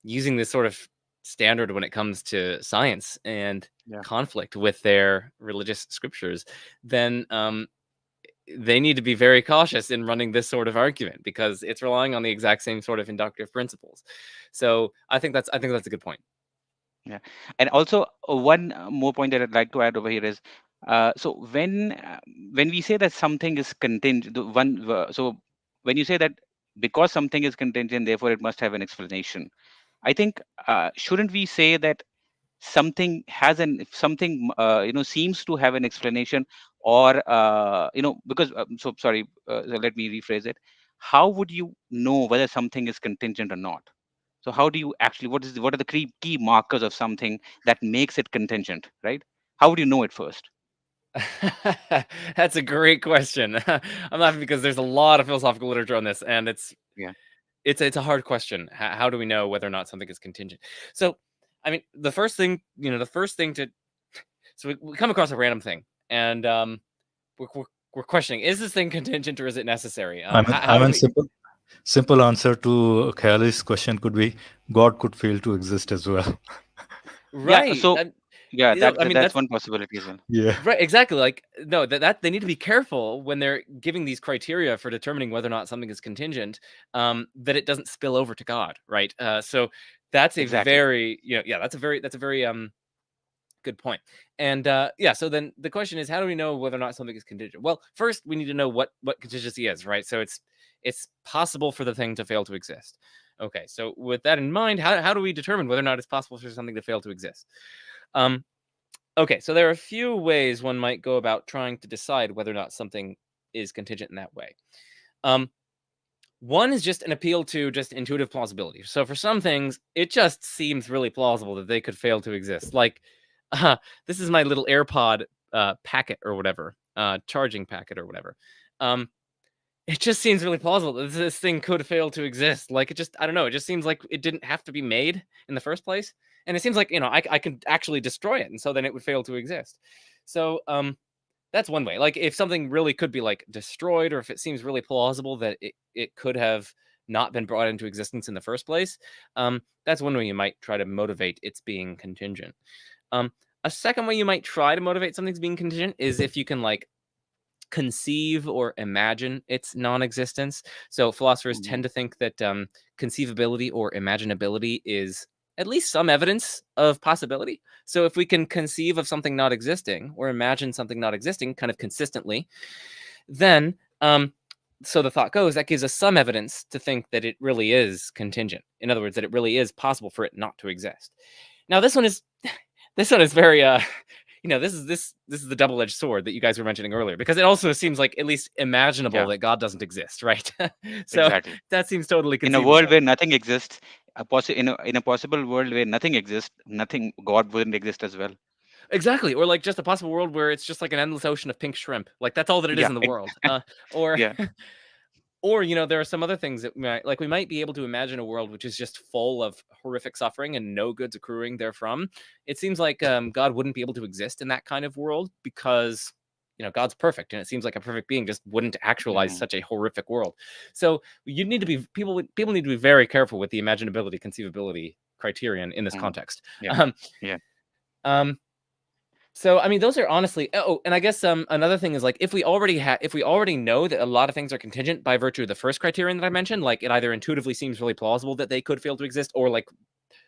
using this sort of standard when it comes to science and conflict with their religious scriptures, then they need to be very cautious in running this sort of argument because it's relying on the exact same sort of inductive principles. So I think that's a good point. Yeah, and also one more point that I'd like to add over here is, so when we say that something is contingent, so when you say that because something is contingent, therefore it must have an explanation. I think shouldn't we say that something has seems to have an explanation, or because so sorry, so let me rephrase it. How would you know whether something is contingent or not? So how do you actually, what are the key markers of something that makes it contingent, right? How would you know it first? That's a great question. I'm laughing because there's a lot of philosophical literature on this, and it's a hard question. How do we know whether or not something is contingent? So, I mean, the first thing so we come across a random thing, and we're questioning: is this thing contingent or is it necessary? Simple answer to Kayali's question could be God could fail to exist as well. Right. Yeah, so that's one possibility as well. Yeah. Right, exactly. Like, no, that they need to be careful when they're giving these criteria for determining whether or not something is contingent, that it doesn't spill over to God, right? So that's a very that's a very good point. And so then the question is, how do we know whether or not something is contingent? Well, first we need to know what contingency is, right? So it's possible for the thing to fail to exist. Okay, so with that in mind, how do we determine whether or not it's possible for something to fail to exist? Okay, so there are a few ways one might go about trying to decide whether or not something is contingent in that way. One is just an appeal to just intuitive plausibility. So for some things, it just seems really plausible that they could fail to exist. Like, this is my little AirPod packet or whatever, charging packet or whatever. It just seems really plausible that this thing could fail to exist. Like, I don't know, it just seems like it didn't have to be made in the first place. And it seems like, I can actually destroy it, and so then it would fail to exist. So that's one way. Like, if something really could be like destroyed, or if it seems really plausible that it could have not been brought into existence in the first place, that's one way you might try to motivate its being contingent. A second way you might try to motivate something's being contingent is if you can like conceive or imagine its non-existence. So philosophers tend to think that conceivability or imaginability is at least some evidence of possibility. So if we can conceive of something not existing or imagine something not existing kind of consistently, then so the thought goes that gives us some evidence to think that it really is contingent. In other words, that it really is possible for it not to exist. Now this one is very this is the double-edged sword that you guys were mentioning earlier, because it also seems like at least imaginable that God doesn't exist, right? So that seems totally conceivable. In a world where nothing exists, in a possible world where nothing exists, God wouldn't exist as well. Exactly. Or like just a possible world where it's just like an endless ocean of pink shrimp. Like that's all that it is in the world. Or there are some other things that we might be able to imagine a world which is just full of horrific suffering and no goods accruing therefrom. It seems like God wouldn't be able to exist in that kind of world because God's perfect, and it seems like a perfect being just wouldn't actualize such a horrific world. So people need to be very careful with the imaginability, conceivability criterion in this context. So, I mean, those are honestly. Oh, and I guess another thing is like if we already know that a lot of things are contingent by virtue of the first criterion that I mentioned, like it either intuitively seems really plausible that they could fail to exist, or like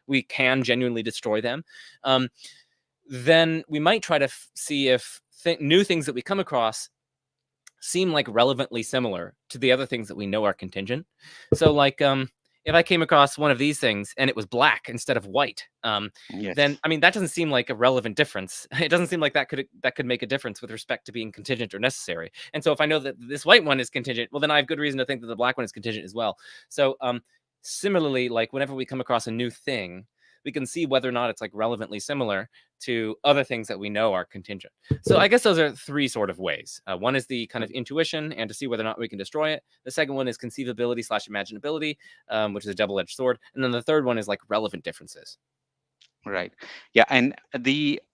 we can genuinely destroy them, then we might try to see if new things that we come across seem like relevantly similar to the other things that we know are contingent. So, like if I came across one of these things and it was black instead of white, Yes. then I mean that doesn't seem like a relevant difference. It doesn't seem like that could make a difference with respect to being contingent or necessary. And so if I know that this white one is contingent, well then I have good reason to think that the black one is contingent as well. So similarly, like whenever we come across a new thing, we can see whether or not it's like relevantly similar to other things that we know are contingent. So I guess those are three sort of ways. One is the kind of intuition and to see whether or not we can destroy it. The second one is conceivability / imaginability, which is a double-edged sword. And then the third one is like relevant differences. Right. Yeah. And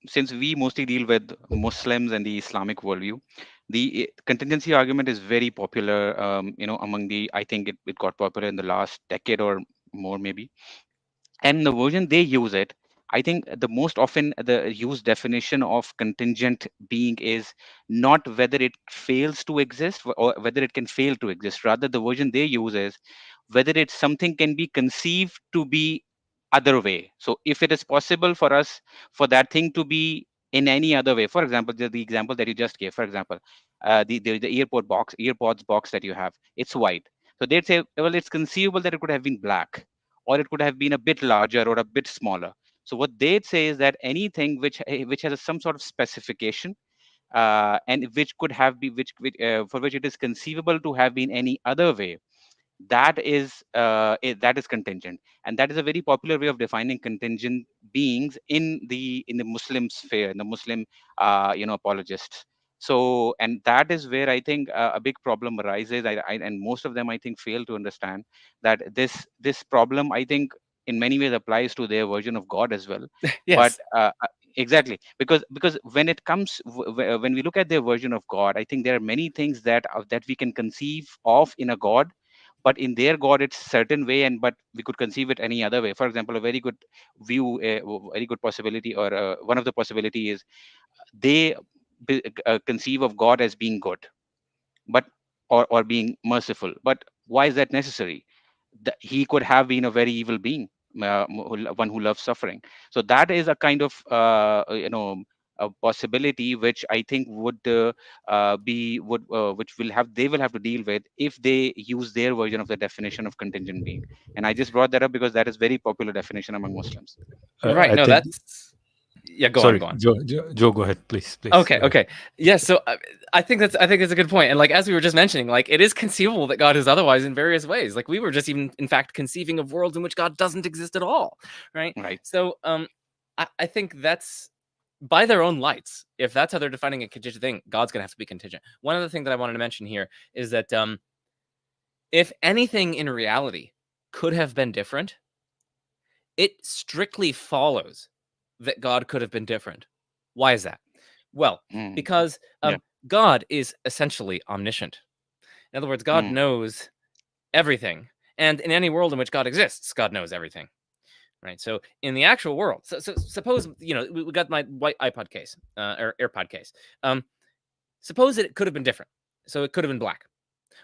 since we mostly deal with Muslims and the Islamic worldview, the contingency argument is very popular, among I think it got popular in the last decade or more, maybe. And the version they use it, I think the most often the used definition of contingent being is not whether it fails to exist or whether it can fail to exist. Rather, the version they use is whether it's something can be conceived to be other way. So if it is possible for us for that thing to be in any other way, for example, the example that you just gave, for example, the earpods box that you have, it's white. So they'd say, well, it's conceivable that it could have been black, or it could have been a bit larger or a bit smaller. So what they'd say is that anything which has some sort of specification, and which could have been for which it is conceivable to have been any other way, that is contingent. And that is a very popular way of defining contingent beings in the Muslim sphere, in the Muslim apologists. So, and that is where I think a big problem arises. And most of them, I think, fail to understand that this problem, I think, in many ways applies to their version of God as well. Yes. But exactly, because when it comes when we look at their version of God, I think there are many things that we can conceive of in a God, but in their God it's certain way, and but we could conceive it any other way. For example, a very good view, a very good possibility, or one of the possibility is they conceive of God as being good, but or being merciful. But why is that necessary? He could have been a very evil being, one who loves suffering. So that is a kind of a possibility which I think would be would which will have they will have to deal with if they use their version of the definition of contingent being. And I just brought that up because that is very popular definition among Muslims. Right. I No, think, that's yeah. Go sorry, on. Joe, go ahead, please. Okay. Go ahead. Okay. Yeah. So I think that's a good point. And like as we were just mentioning, like it is conceivable that God is otherwise in various ways. Like we were just even in fact conceiving of worlds in which God doesn't exist at all. Right. Right. So I think that's by their own lights. If that's how they're defining a contingent thing, God's gonna have to be contingent. One other thing that I wanted to mention here is that if anything in reality could have been different, it strictly follows that God could have been different. Why is that? Well, because Yeah. God is essentially omniscient. In other words, God Mm. knows everything. And in any world in which God exists, God knows everything. Right. So in the actual world, so suppose, we got my white iPod case, or AirPod case. Suppose that it could have been different. So it could have been black.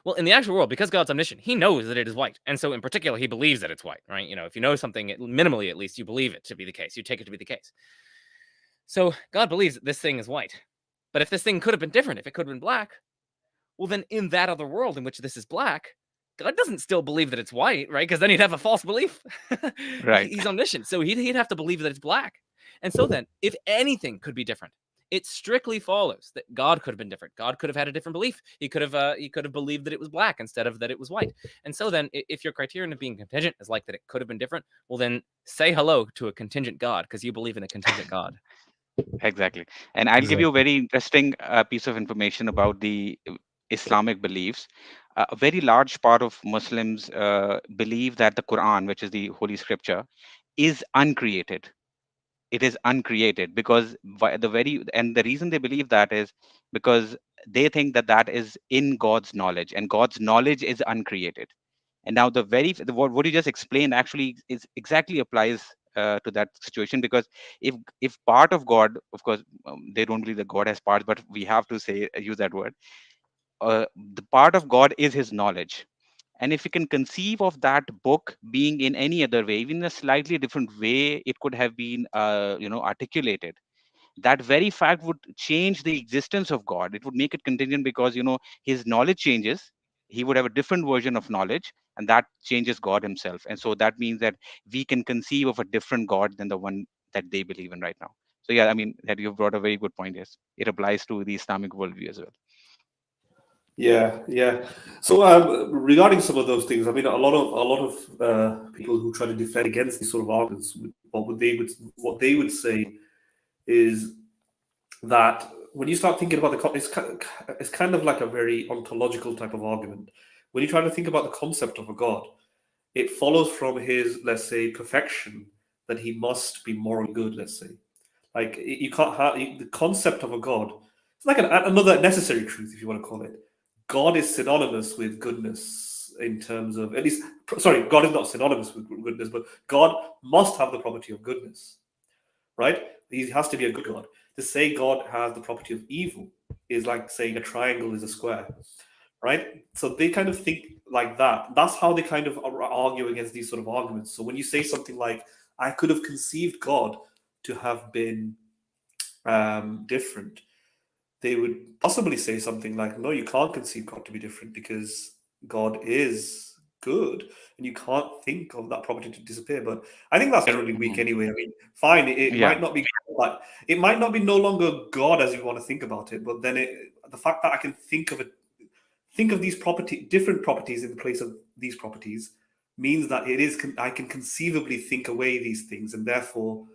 Well, in the actual world, because God's omniscient, he knows that it is white. And so in particular, he believes that it's white, right? If you know something, minimally at least, you believe it to be the case. You take it to be the case. So God believes that this thing is white. But if this thing could have been different, if it could have been black, well, then in that other world in which this is black, God doesn't still believe that it's white, right? Because then he'd have a false belief. Right. He's omniscient. So he'd have to believe that it's black. And so then, if anything could be different, it strictly follows that God could have been different. God could have had a different belief. He could have believed that it was black instead of that it was white. And so then, if your criterion of being contingent is like that it could have been different, well then say hello to a contingent God because you believe in a contingent God. Exactly. And I'll give you a very interesting piece of information about the Islamic beliefs. A very large part of Muslims believe that the Quran, which is the holy scripture, is uncreated. It is uncreated because the reason they believe that is because they think that is in God's knowledge, and God's knowledge is uncreated. And now what you just explained actually is exactly applies to that situation, because if part of God, of course, they don't believe that God has parts, but we have to use that word. The part of God is His knowledge. And if you can conceive of that book being in any other way, even in a slightly different way, it could have been, articulated. That very fact would change the existence of God. It would make it contingent because, His knowledge changes. He would have a different version of knowledge, and that changes God himself. And so that means that we can conceive of a different God than the one that they believe in right now. So yeah, I mean, that you've brought a very good point. Yes, it applies to the Islamic worldview as well. Yeah. So regarding some of those things, I mean, a lot of people who try to defend against these sort of arguments, what they would say is that when you start thinking about it's kind of like a very ontological type of argument. When you try to think about the concept of a God, it follows from his, let's say, perfection that he must be morally good. Let's say, like you can't have the concept of a God. It's like another necessary truth, if you want to call it. God is synonymous with goodness in terms of, at least, sorry, God is not synonymous with goodness, but God must have the property of goodness, right? He has to be a good God. To say God has the property of evil is like saying a triangle is a square, right? So they kind of think like that. That's how they kind of argue against these sort of arguments. So when you say something like, I could have conceived God to have been different, they would possibly say something like, no, you can't conceive God to be different because God is good and you can't think of that property to disappear. But I think that's generally weak anyway. I mean, fine, it Yeah. might not be, like, it might not be no longer God as you want to think about it, but then the fact that I can think of these different properties in place of these properties means that I can conceivably think away these things, and therefore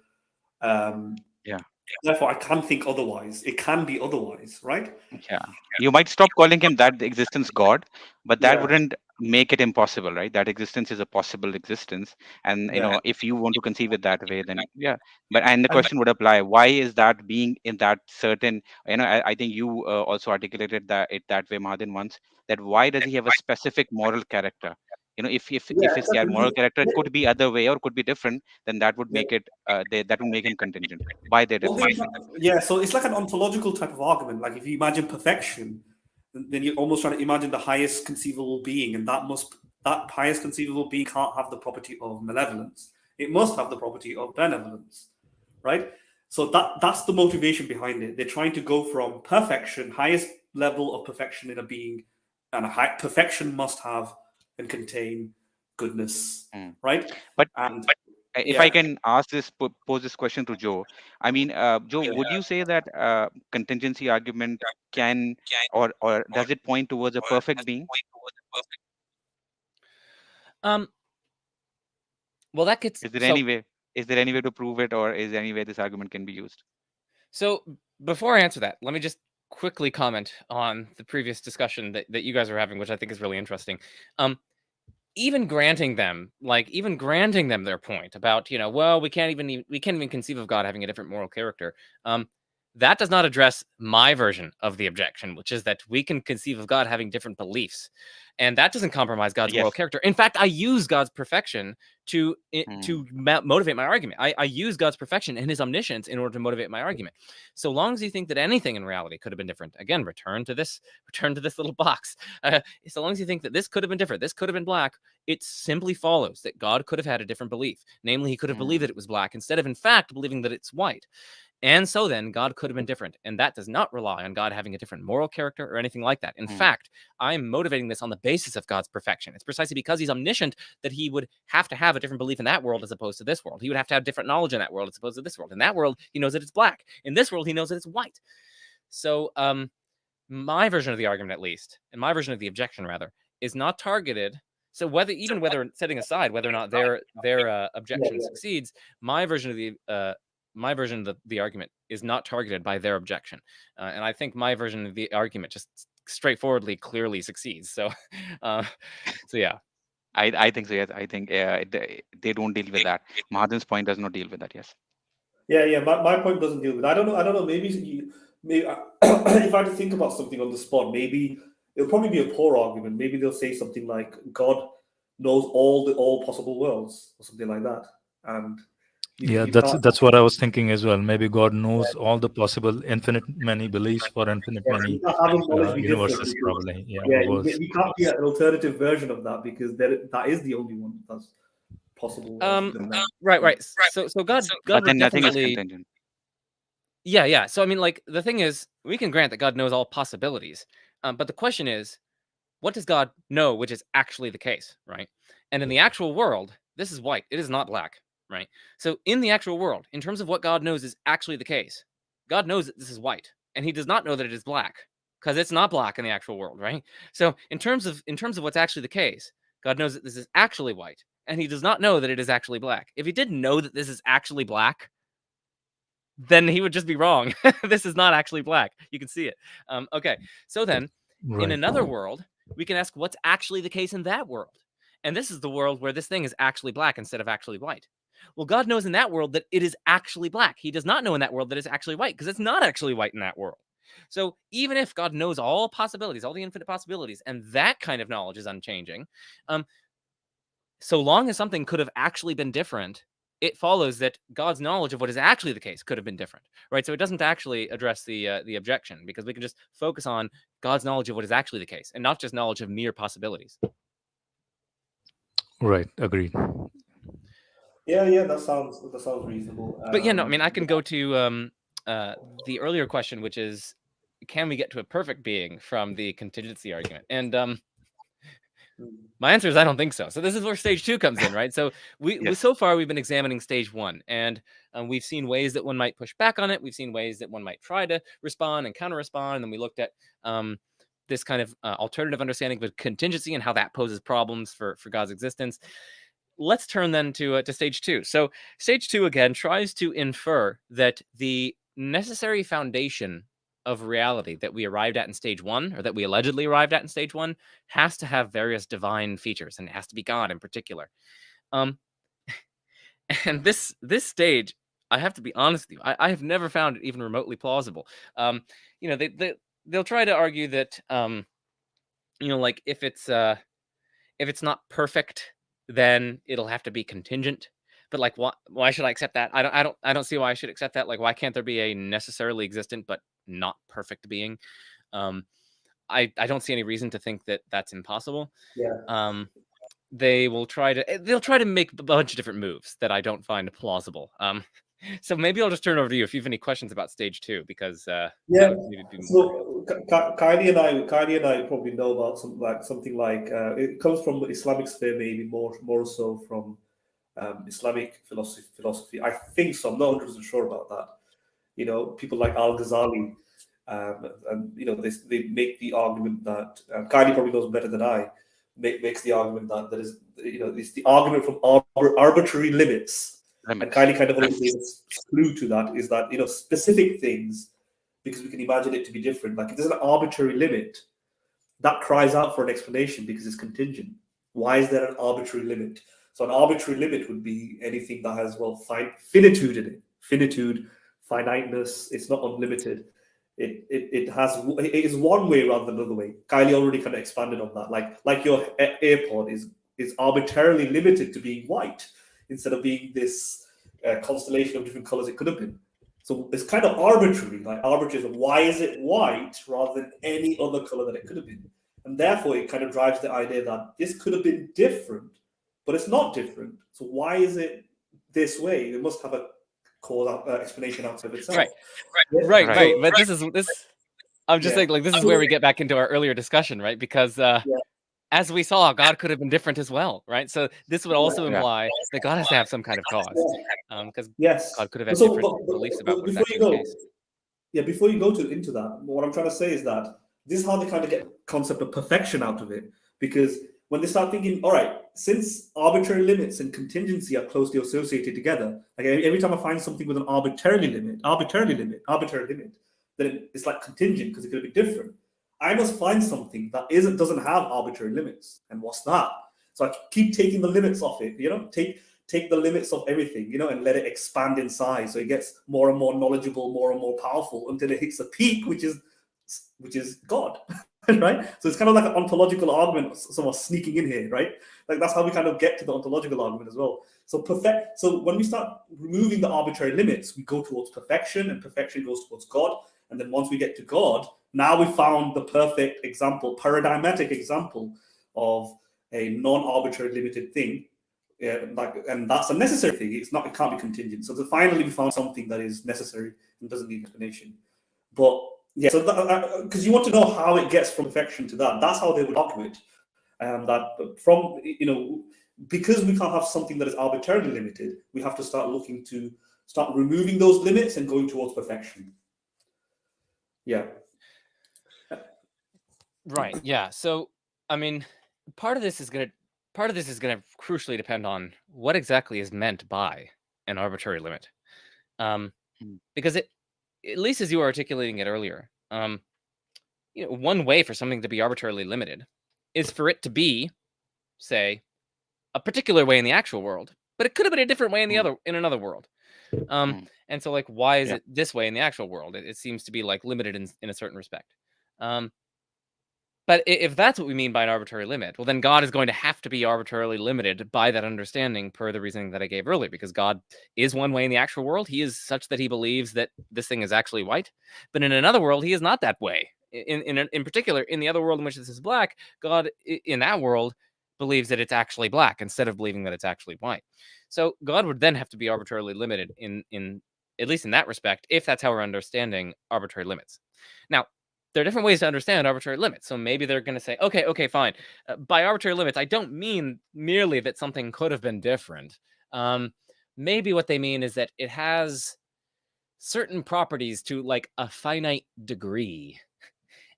therefore I can think otherwise. It can be otherwise, right? Yeah. You might stop calling him that existence God, but that Yeah. wouldn't make it impossible, right? That existence is a possible existence. And Yeah. if you want to conceive it that way, then yeah. And the question would apply, why is that being in that certain, I think you also articulated that way, Mahadin, once, that why does he have a specific moral character? If his moral character could be other way or could be different, then that would make it that would make him contingent by their definition. Yeah, so it's like an ontological type of argument. Like if you imagine perfection, then you're almost trying to imagine the highest conceivable being, and that highest conceivable being can't have the property of malevolence. It must have the property of benevolence, right? So that's the motivation behind it. They're trying to go from perfection, highest level of perfection in a being, and perfection must have and contain goodness, right? But if I Yeah. can pose this question to Joe, I mean, Joe, would you say that contingency argument can or does it point towards a perfect being? Well, that gets Is there any way to prove it, or is there any way this argument can be used? So before I answer that, let me just quickly comment on the previous discussion that you guys are having, which I think is really interesting. Even granting them their point about, well, we can't even conceive of God having a different moral character. That does not address my version of the objection, which is that we can conceive of God having different beliefs, and that doesn't compromise God's moral character. In fact, I use God's perfection to motivate my argument. I use God's perfection and his omniscience in order to motivate my argument. So long as you think that anything in reality could have been different, again, return to this little box. So long as you think that this could have been different, this could have been black, it simply follows that God could have had a different belief. Namely, he could have believed that it was black instead of, in fact, believing that it's white. And so then God could have been different. And that does not rely on God having a different moral character or anything like that. In fact, I'm motivating this on the basis of God's perfection. It's precisely because he's omniscient that he would have to have a different belief in that world as opposed to this world. He would have to have different knowledge in that world as opposed to this world. In that world, he knows that it's black. In this world, he knows that it's white. So my version of the argument, at least, and my version of the objection, rather, is not targeted. So whether setting aside whether or not their objection succeeds, my version of the argument is not targeted by their objection, and I think my version of the argument just straightforwardly, clearly succeeds. So, yeah. I think so. Yes, I think they don't deal with that. Mahadin's point does not deal with that. Yes. Yeah. My point doesn't deal with. I don't know. Maybe if I had to think about something on the spot, maybe it'll probably be a poor argument. Maybe they'll say something like God knows all possible worlds or something like that, and that's what I was thinking as well. Maybe God knows all the possible infinite many beliefs for infinite many universes, probably. We can't be an alternative version of that because that is the only one that's possible. Right. So God but then nothing is definitely contingent. Yeah. So I mean, like, the thing is, we can grant that God knows all possibilities, but the question is, what does God know, which is actually the case, right? And in the actual world, this is white. It is not black, right? So in the actual world, in terms of what God knows is actually the case, God knows that this is white, and he does not know that it is black, because it's not black in the actual world, right? So in terms of what's actually the case, God knows that this is actually white, and he does not know that it is actually black. If he didn't know that this is actually black, then he would just be wrong. This is not actually black. You can see it. Okay, so then in another world, we can ask what's actually the case in that world. And this is the world where this thing is actually black instead of actually white. Well, God knows in that world that it is actually black. He does not know in that world that it's actually white, because it's not actually white in that world. So even if God knows all possibilities, all the infinite possibilities, and that kind of knowledge is unchanging, so long as something could have actually been different, it follows that God's knowledge of what is actually the case could have been different, right? So it doesn't actually address the objection, because we can just focus on God's knowledge of what is actually the case, and not just knowledge of mere possibilities. Right. Agreed. Yeah, that sounds reasonable. But yeah, no, I mean, I can go to the earlier question, which is, can we get to a perfect being from the contingency argument? And my answer is I don't think so. So this is where stage 2 comes in, right? So so far we've been examining stage 1, and we've seen ways that one might push back on it. We've seen ways that one might try to respond and counter-respond, and then we looked at this kind of alternative understanding of contingency and how that poses problems for God's existence. Let's turn then to stage 2. So stage 2 again tries to infer that the necessary foundation of reality that we arrived at in stage 1, or that we allegedly arrived at in stage 1, has to have various divine features, and it has to be God in particular. And this stage, I have to be honest with you, I have never found it even remotely plausible. They'll try to argue that like if it's not perfect, then it'll have to be contingent. But like, why should I accept that? I don't see why I should accept that. Like, why can't there be a necessarily existent but not perfect being? I don't see any reason to think that that's impossible. Yeah. They'll try to make a bunch of different moves that I don't find plausible. So maybe I'll just turn over to you if you have any questions about stage 2, because that would maybe be more. So Kylie and I probably know about something like it comes from the Islamic sphere, maybe more so from Islamic philosophy. I think so. I'm not 100% sure about that. People like Al-Ghazali, and they make the argument that Kylie probably knows better than I. Makes the argument that there is, it's the argument from arbitrary limits. And Kylie kind of already gave a clue to that, is that specific things, because we can imagine it to be different. Like if there's an arbitrary limit, that cries out for an explanation because it's contingent. Why is there an arbitrary limit? So an arbitrary limit would be anything that has finitude in it. Finitude, finiteness. It's not unlimited. It is one way rather than another way. Kylie already kind of expanded on that. Like your AirPod is arbitrarily limited to being white instead of being this constellation of different colors it could have been. So it's kind of arbitrary. Like arbitrary is, why is it white rather than any other color that it could have been? And therefore, it kind of drives the idea that this could have been different, but it's not different. So why is it this way? It must have a cause explanation outside of itself. Right. But this. I'm just saying, like, this is where we get back into our earlier discussion, right? Because as we saw, God could have been different as well, right? So this would also imply that God has to have some kind of cause, because God could have had different beliefs about what is actually the case. Yeah, before you go into that, what I'm trying to say is that this is how they kind of get the concept of perfection out of it. Because when they start thinking, all right, since arbitrary limits and contingency are closely associated together, like every time I find something with an arbitrary limit, then it's like contingent because it could be different. I must find something that doesn't have arbitrary limits. And what's that? So I keep taking the limits off it, take the limits of everything, and let it expand in size. So it gets more and more knowledgeable, more and more powerful until it hits a peak, which is God, right? So it's kind of like an ontological argument, somewhat sneaking in here, right? Like that's how we kind of get to the ontological argument as well. So when we start removing the arbitrary limits, we go towards perfection, and perfection goes towards God. And then once we get to God, now we found the perfect example, paradigmatic example of a non-arbitrary limited thing. And that's a necessary thing. It can't be contingent. So finally we found something that is necessary and doesn't need explanation. But Yeah, so because you want to know how it gets from perfection to that. That's how they would argue it. That from, because we can't have something that is arbitrarily limited, we have to start looking to start removing those limits and going towards perfection. Yeah. Right. Yeah. So, I mean, part of this is going to crucially depend on what exactly is meant by an arbitrary limit. Because it, at least as you were articulating it earlier, one way for something to be arbitrarily limited is for it to be, say, a particular way in the actual world, but it could have been a different way in another world. And so, like, why is it this way in the actual world? It seems to be like limited in a certain respect. But if that's what we mean by an arbitrary limit, well, then God is going to have to be arbitrarily limited by that understanding per the reasoning that I gave earlier, because God is one way in the actual world. He is such that he believes that this thing is actually white. But in another world, he is not that way. In particular, in the other world in which this is black, God in that world believes that it's actually black instead of believing that it's actually white. So God would then have to be arbitrarily limited in at least in that respect, if that's how we're understanding arbitrary limits. Now, there are different ways to understand arbitrary limits. So maybe they're going to say, okay, fine. By arbitrary limits, I don't mean merely that something could have been different. Maybe what they mean is that it has certain properties to like a finite degree.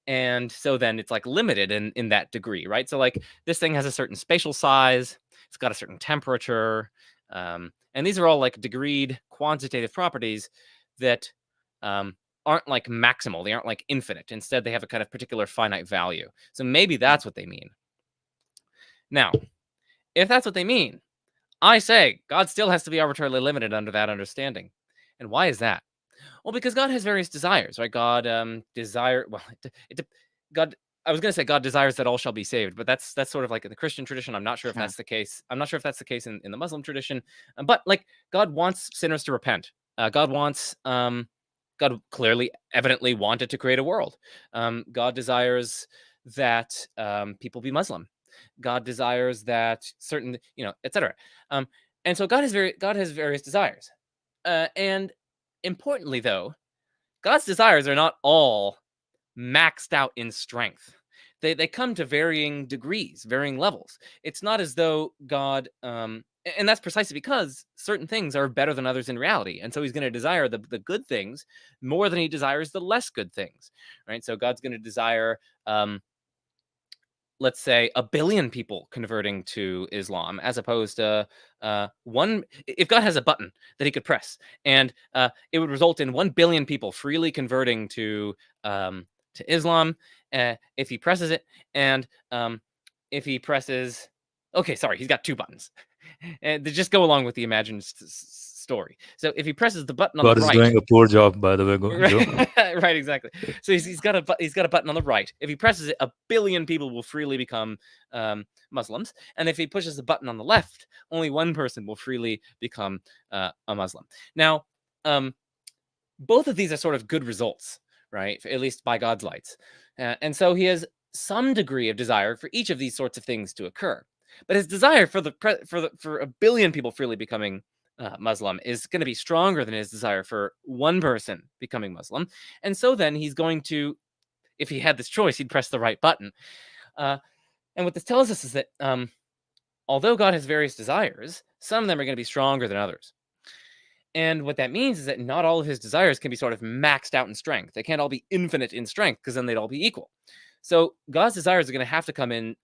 And so then it's like limited in that degree, right? So like this thing has a certain spatial size, it's got a certain temperature. And these are all like degreed quantitative properties that aren't like maximal. They aren't like infinite. Instead, they have a kind of particular finite value. So maybe that's what they mean. Now, if that's what they mean, I say God still has to be arbitrarily limited under that understanding. And why is that? Well, because God has various desires, right? God God. I was going to say God desires that all shall be saved, but that's sort of like in the Christian tradition. I'm not sure if that's the case. I'm not sure if that's the case in the Muslim tradition. But like God wants sinners to repent. God clearly, evidently wanted to create a world. God desires that people be Muslim. God desires that certain, etc. And so God has various desires. And importantly, though, God's desires are not all maxed out in strength. They come to varying degrees, varying levels. It's not as though God, and that's precisely because certain things are better than others in reality. And so he's going to desire the good things more than he desires the less good things, right? So God's going to desire, let's say, 1 billion people converting to Islam, as opposed to one. If God has a button that he could press, and it would result in 1 billion people freely converting to Islam, if he presses it, and if he presses, okay, sorry, he's got 2 buttons, and they just go along with the imagined story. So if he presses the button on God the is right, doing a poor job, by the way, Joe. right, exactly. So he's got a button on the right. If he presses it, 1 billion people will freely become Muslims, and if he pushes the button on the left, only 1 person will freely become a Muslim. Now, both of these are sort of good results, right? At least by God's lights, and so he has some degree of desire for each of these sorts of things to occur. But his desire for 1 billion people freely becoming Muslim is going to be stronger than his desire for 1 person becoming Muslim. And so then he's going to, if he had this choice, he'd press the right button. And what this tells us is that although God has various desires, some of them are going to be stronger than others. And what that means is that not all of his desires can be sort of maxed out in strength. They can't all be infinite in strength, because then they'd all be equal. So God's desires are going to have to come in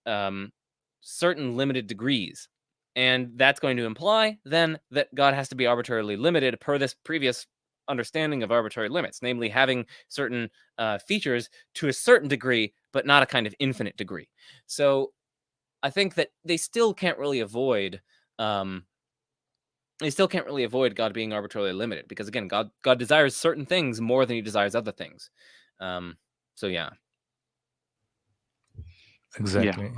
certain limited degrees. And that's going to imply then that God has to be arbitrarily limited per this previous understanding of arbitrary limits, namely having certain features to a certain degree, but not a kind of infinite degree. So I think that they still can't really avoid God being arbitrarily limited, because again, God desires certain things more than he desires other things. So yeah. Exactly.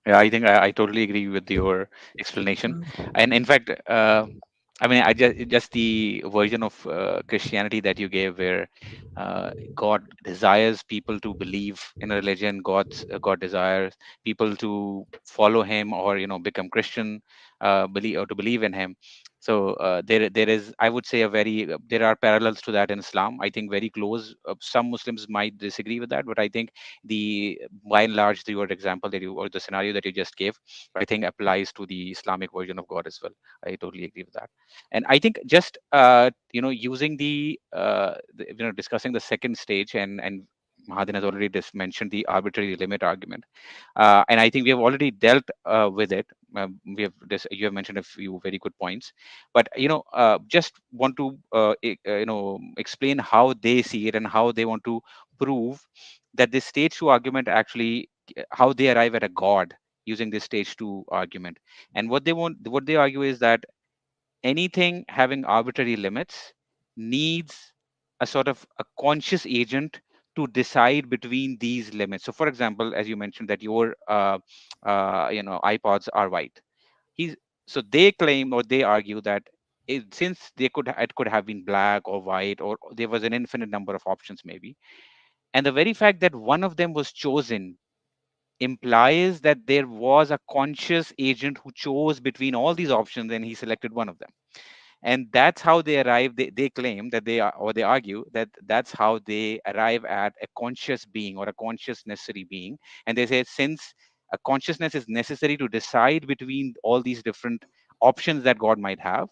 Yeah, I think I totally agree with your explanation. And in fact, I mean, I just the version of Christianity that you gave, where God desires people to believe in a religion. God desires people to follow Him, or become Christian, believe in Him. So there is, I would say, there are parallels to that in Islam. I think very close. Some Muslims might disagree with that, but I think the by and large, the word example that you, or the scenario that you just gave, I think applies to the Islamic version of God as well. I totally agree with that. And I think just using discussing the second stage, and Mahadin has already just mentioned the arbitrary limit argument, and I think we have already dealt with it. You have mentioned a few very good points, but just want to explain how they see it and how they want to prove that this stage two argument actually, how they arrive at a god using this stage two argument. And what they argue is that anything having arbitrary limits needs a sort of a conscious agent to decide between these limits. So for example, as you mentioned that your iPods are white, he's so they claim, or they argue that since it could have been black or white, or there was an infinite number of options maybe, and the very fact that one of them was chosen implies that there was a conscious agent who chose between all these options and he selected one of them. And that's how they arrive, they claim that they are, or they argue that that's how they arrive at a conscious being or a conscious necessary being. And they say, since a consciousness is necessary to decide between all these different options that God might have,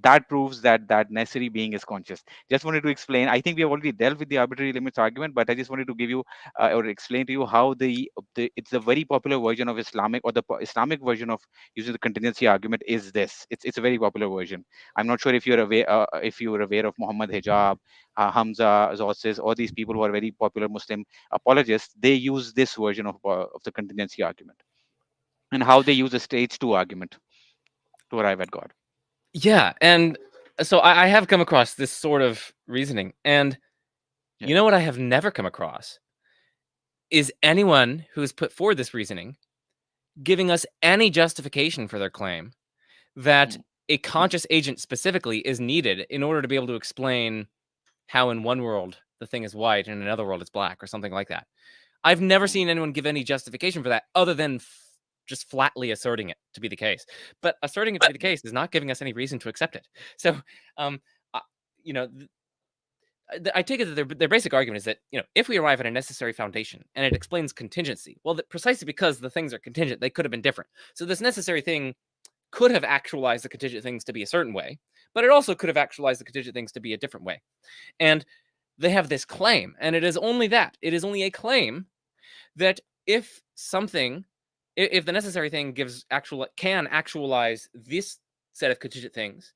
that proves that that necessary being is conscious. Just wanted to explain. I think we have already dealt with the arbitrary limits argument, but I just wanted to give you or explain to you how it's a very popular version of Islamic, or the Islamic version of using the contingency argument is this. It's a very popular version. I'm not sure if you're aware of Muhammad Hijab, Hamza Zossis, or these people who are very popular Muslim apologists. They use this version of the contingency argument, and how they use a stage two argument to arrive at God. Yeah, and so I have come across this sort of reasoning, and Yeah. you know what I have never come across is anyone who's put forward this reasoning giving us any justification for their claim that a conscious agent specifically is needed in order to be able to explain how in one world the thing is white and in another world it's black, or something like that. I've never seen anyone give any justification for that other than just flatly asserting it to be the case. But asserting it to be the case is not giving us any reason to accept it. So, I take it that their basic argument is that, if we arrive at a necessary foundation and it explains contingency, well, precisely because the things are contingent, they could have been different. So this necessary thing could have actualized the contingent things to be a certain way, but it also could have actualized the contingent things to be a different way. And they have this claim, and it is only that. It is only a claim that if the necessary thing can actualize this set of contingent things,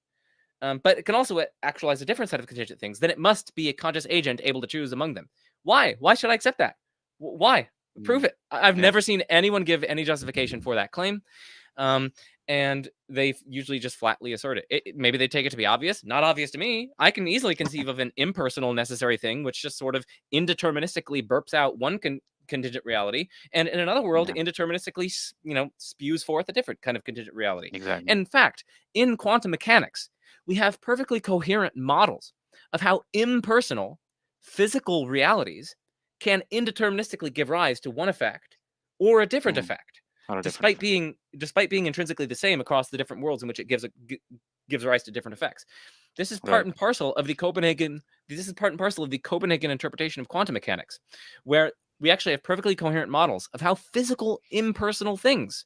but it can also actualize a different set of contingent things, then it must be a conscious agent able to choose among them. Why? Why should I accept that? Why? Prove it. I've never seen anyone give any justification for that claim. And they usually just flatly assert it. Maybe they take it to be obvious. Not obvious to me. I can easily conceive of an impersonal necessary thing, which just sort of indeterministically burps out one contingent reality, and in another world, indeterministically, spews forth a different kind of contingent reality. Exactly. And in fact, in quantum mechanics, we have perfectly coherent models of how impersonal physical realities can indeterministically give rise to one effect or a different effect, despite being intrinsically the same across the different worlds in which it gives rise to different effects. This is part and parcel of the Copenhagen. This is part and parcel of the Copenhagen interpretation of quantum mechanics, where we actually have perfectly coherent models of how physical, impersonal things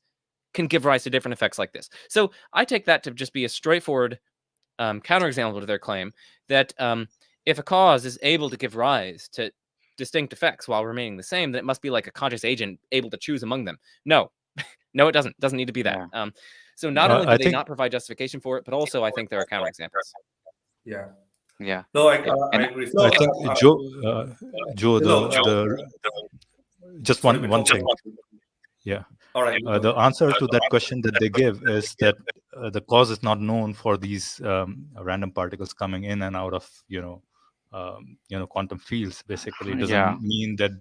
can give rise to different effects like this. So I take that to just be a straightforward counterexample to their claim that if a cause is able to give rise to distinct effects while remaining the same, then it must be like a conscious agent able to choose among them. No, no, it doesn't. It doesn't need to be that. So not only do they not provide justification for it, but also I think there are counterexamples. Yeah. Yeah. No, I agree. I think Joe, just one thing. Yeah. All right. The answer to that question that they give is that the cause is not known for these random particles coming in and out of quantum fields. Basically, it doesn't mean that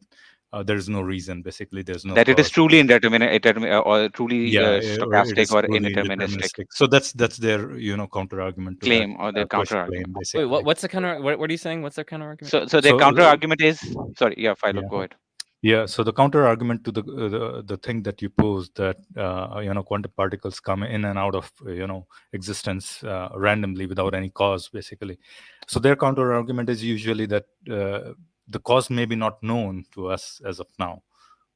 there is no reason. Basically, there's no that cause. It is truly indeterminate or truly stochastic or indeterministic. So that's their counter argument to claim, that, or their counter argument. Wait, what's the counter? What are you saying? What's their counter argument? So their counter argument is, sorry, Philo, go ahead. Yeah, so the counter argument to the thing that you posed, that quantum particles come in and out of existence randomly without any cause, basically. So their counter argument is usually that the cause may be not known to us as of now,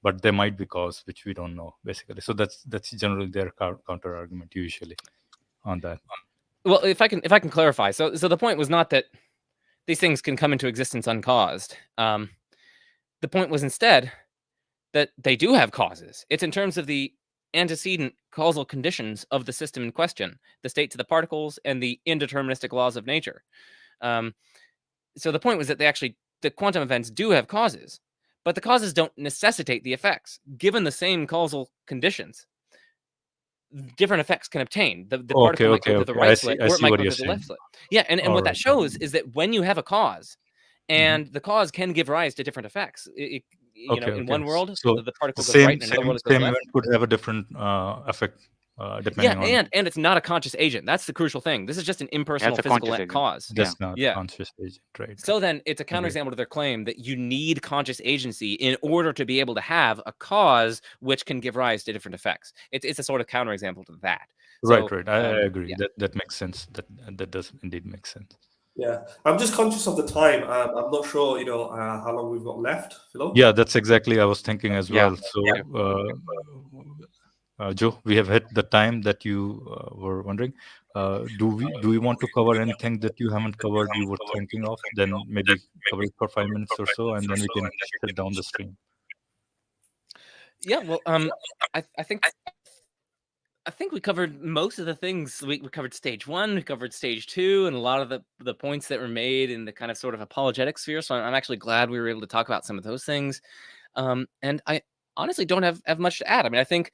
but there might be cause which we don't know, basically. So that's generally their counter argument usually on that. Well, if I can clarify, so the point was not that these things can come into existence uncaused. The point was instead that they do have causes. It's in terms of the antecedent causal conditions of the system in question, the states of the particles and the indeterministic laws of nature. So the point was that the quantum events do have causes, but the causes don't necessitate the effects. Given the same causal conditions, different effects can obtain. The particle might go through the right slit, or it might go through the left slit. Yeah, and what that shows is that when you have a cause, and the cause can give rise to different effects. In one world, so the particle the goes right, in another world it goes same left. event could have a different effect depending on. And it's not a conscious agent. That's the crucial thing. This is just an impersonal physical cause. That's not a conscious agent, right? So then it's a counterexample to their claim that you need conscious agency in order to be able to have a cause which can give rise to different effects. It's a sort of counterexample to that. Right. I agree. That makes sense. That does indeed make sense. Yeah, I'm just conscious of the time. I'm not sure, how long we've got left, Philo. Yeah, that's exactly I was thinking as well. So, Joe, we have hit the time that you were wondering. Do we want to cover anything that you haven't covered, you were thinking of? Then maybe cover it for 5 minutes or so, and then we can shut down the stream. Yeah, well, I think we covered most of the things. We covered stage 1, we covered stage 2, and a lot of the points that were made in the kind of sort of apologetic sphere. So I'm actually glad we were able to talk about some of those things. And I honestly don't have much to add. I mean, I think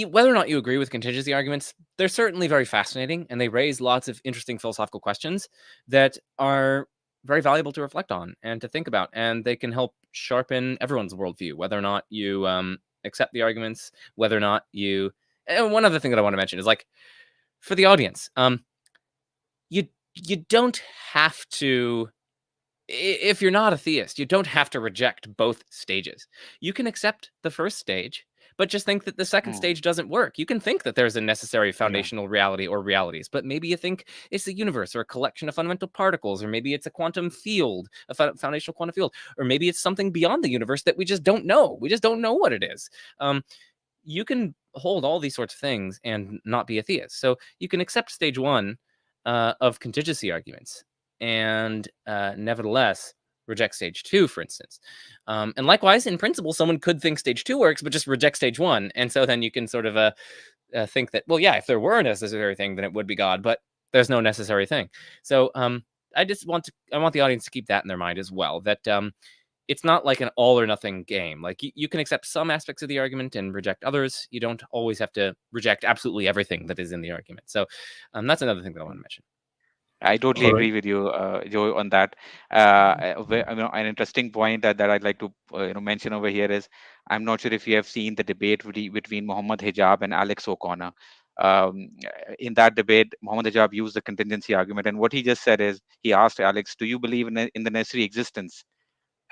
whether or not you agree with contingency arguments, they're certainly very fascinating, and they raise lots of interesting philosophical questions that are very valuable to reflect on and to think about, and they can help sharpen everyone's worldview, whether or not you accept the arguments, whether or not you. And one other thing that I want to mention is, like, for the audience, you don't have to. If you're not a theist, you don't have to reject both stages. You can accept the first stage, but just think that the second stage doesn't work. You can think that there's a necessary foundational reality or realities, but maybe you think it's the universe or a collection of fundamental particles, or maybe it's a quantum field, a foundational quantum field, or maybe it's something beyond the universe that we just don't know. We just don't know what it is. You can hold all these sorts of things and not be a theist. So you can accept stage 1 of contingency arguments and nevertheless reject stage 2, for instance. And likewise, in principle, someone could think stage 2 works, but just reject stage 1. And so then you can sort of think that, well, yeah, if there were a necessary thing, then it would be God, but there's no necessary thing. So I want the audience to keep that in their mind as well, that it's not like an all or nothing game. Like you can accept some aspects of the argument and reject others. You don't always have to reject absolutely everything that is in the argument. So that's another thing that I want to mention. I totally agree with you, Joe, on that. An interesting point that I'd like to mention over here is, I'm not sure if you have seen the debate between Muhammad Hijab and Alex O'Connor. In that debate, Muhammad Hijab used the contingency argument, and what he just said is, he asked Alex, "Do you believe in the necessary existence?"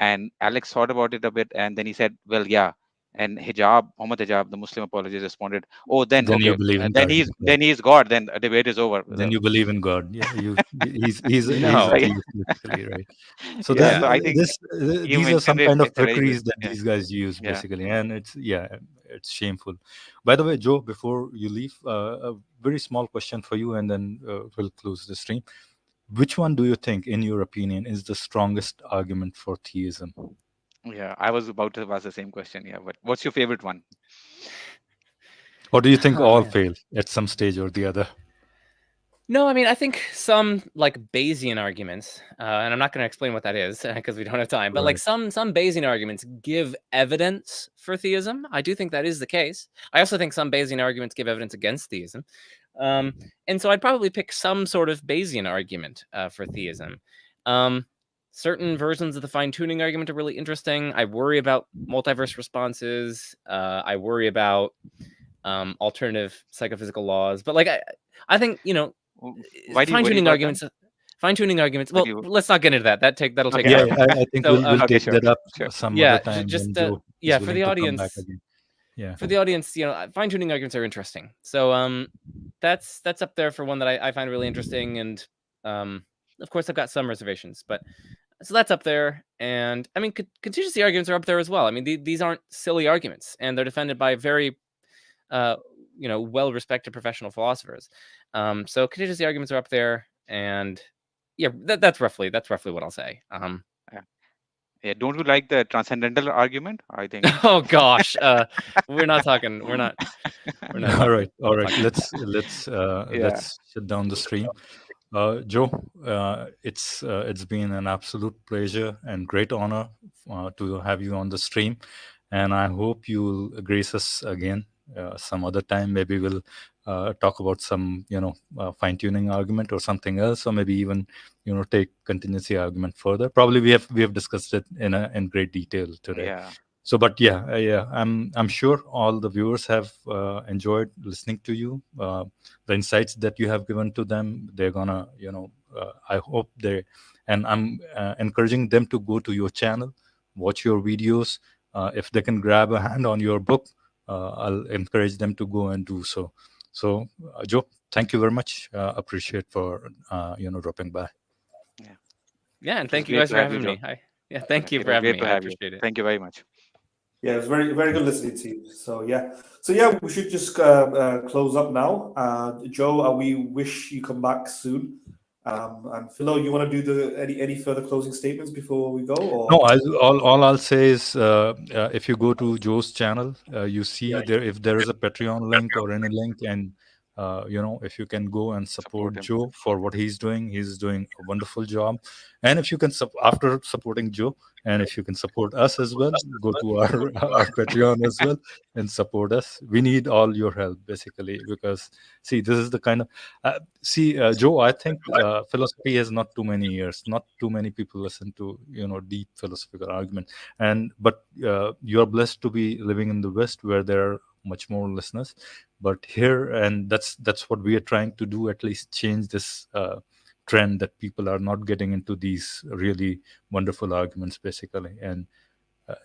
And Alex thought about it a bit, and then he said, "Well, yeah." And Muhammad Hijab, the Muslim apologist, responded, "Oh, then okay, you believe in then God. then he's God. Then the debate is over." Then you believe in God. Yeah, he's No. basically, right. So Yeah, so I think these are some kind of trickeries that yeah. these guys use, Yeah. basically, and it's shameful. By the way, Joe, before you leave, a very small question for you, and then we'll close the stream. Which one do you think, in your opinion, is the strongest argument for theism? Yeah, I was about to ask the same question. Yeah, but what's your favorite one? Or do you think all fail at some stage or the other? No, I mean, I think some like Bayesian arguments, and I'm not going to explain what that is because we don't have time, but like some Bayesian arguments give evidence for theism. I do think that is the case. I also think some Bayesian arguments give evidence against theism. And so I'd probably pick some sort of Bayesian argument for theism. Certain versions of the fine-tuning argument are really interesting. I worry about multiverse responses. I worry about alternative psychophysical laws. But like, I think, Why do you fine-tuning worry arguments. fine-tuning arguments. But Well, let's not get into that. That'll take Okay. Yeah, forever. I think So, we'll Okay, take sure, that up sure. some yeah, other time just when Joe yeah, is for the willing to come back audience. again. Yeah. For the audience, fine-tuning arguments are interesting. So that's up there for one that I find really interesting, and of course I've got some reservations, but so that's up there. And I mean, contingency arguments are up there as well. I mean, these aren't silly arguments, and they're defended by very well-respected professional philosophers. So contingency arguments are up there, and yeah, that's roughly what I'll say. Yeah, don't you like the transcendental argument? I think. Oh gosh, we're not talking. We're not All talking. right, all right. talking- Yeah. Let's shut down the stream. Joe, it's been an absolute pleasure and great honor to have you on the stream, and I hope you'll grace us again some other time. Maybe we'll talk about some fine-tuning argument or something else, or maybe even take contingency argument further. Probably we have discussed it in great detail today. Yeah. So, but yeah, I'm sure all the viewers have enjoyed listening to you. The insights that you have given to them, they're gonna, I hope and I'm encouraging them to go to your channel, watch your videos. If they can grab a hand on your book, I'll encourage them to go and do so. So, Joe, thank you very much. Appreciate for dropping by. Yeah, and It was thank you great guys to for have you, having me. Joe. Thank you It for was having great me. to I have you. appreciate it. Thank you very much. Yeah, it was very, very good listening to you. So yeah, we should just close up now. Joe, we wish you come back soon. And Philo, you want to do any further closing statements before we go? Or? No, all I'll say is if you go to Joe's channel, you see if there is a Patreon link or any link, and if you can go and support Support him. Joe for what he's doing a wonderful job. And if you can after supporting Joe, and if you can support us as well, go to our Patreon as well and support us. We need all your help basically, because see, this is the kind of Joe, I think philosophy has not too many years, not too many people listen to deep philosophical argument, but you are blessed to be living in the West where there are much more listeners. But here, and that's what we are trying to do, at least change this trend that people are not getting into these really wonderful arguments basically. And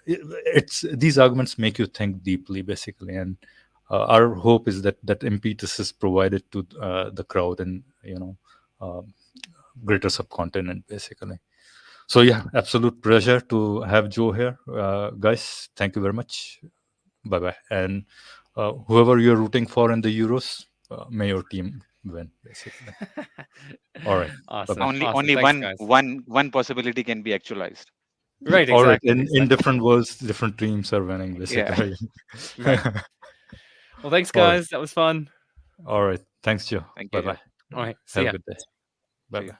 it's these arguments make you think deeply basically, and our hope is that impetus is provided to the crowd and greater subcontinent basically. So yeah, absolute pleasure to have Joe here. Guys, thank you very much. Bye bye. And whoever you're rooting for in the Euros, may your team win basically. All right. Awesome. Bye-bye. Only Thanks, guys. one possibility can be actualized. Right, All right. exactly. In different worlds, different teams are winning basically. Right. Well, thanks, All right. guys. That was fun. All right. Thanks, Joe. Thank you, Bye bye. Joe. All right. See Have ya. a good day. Bye See bye. ya.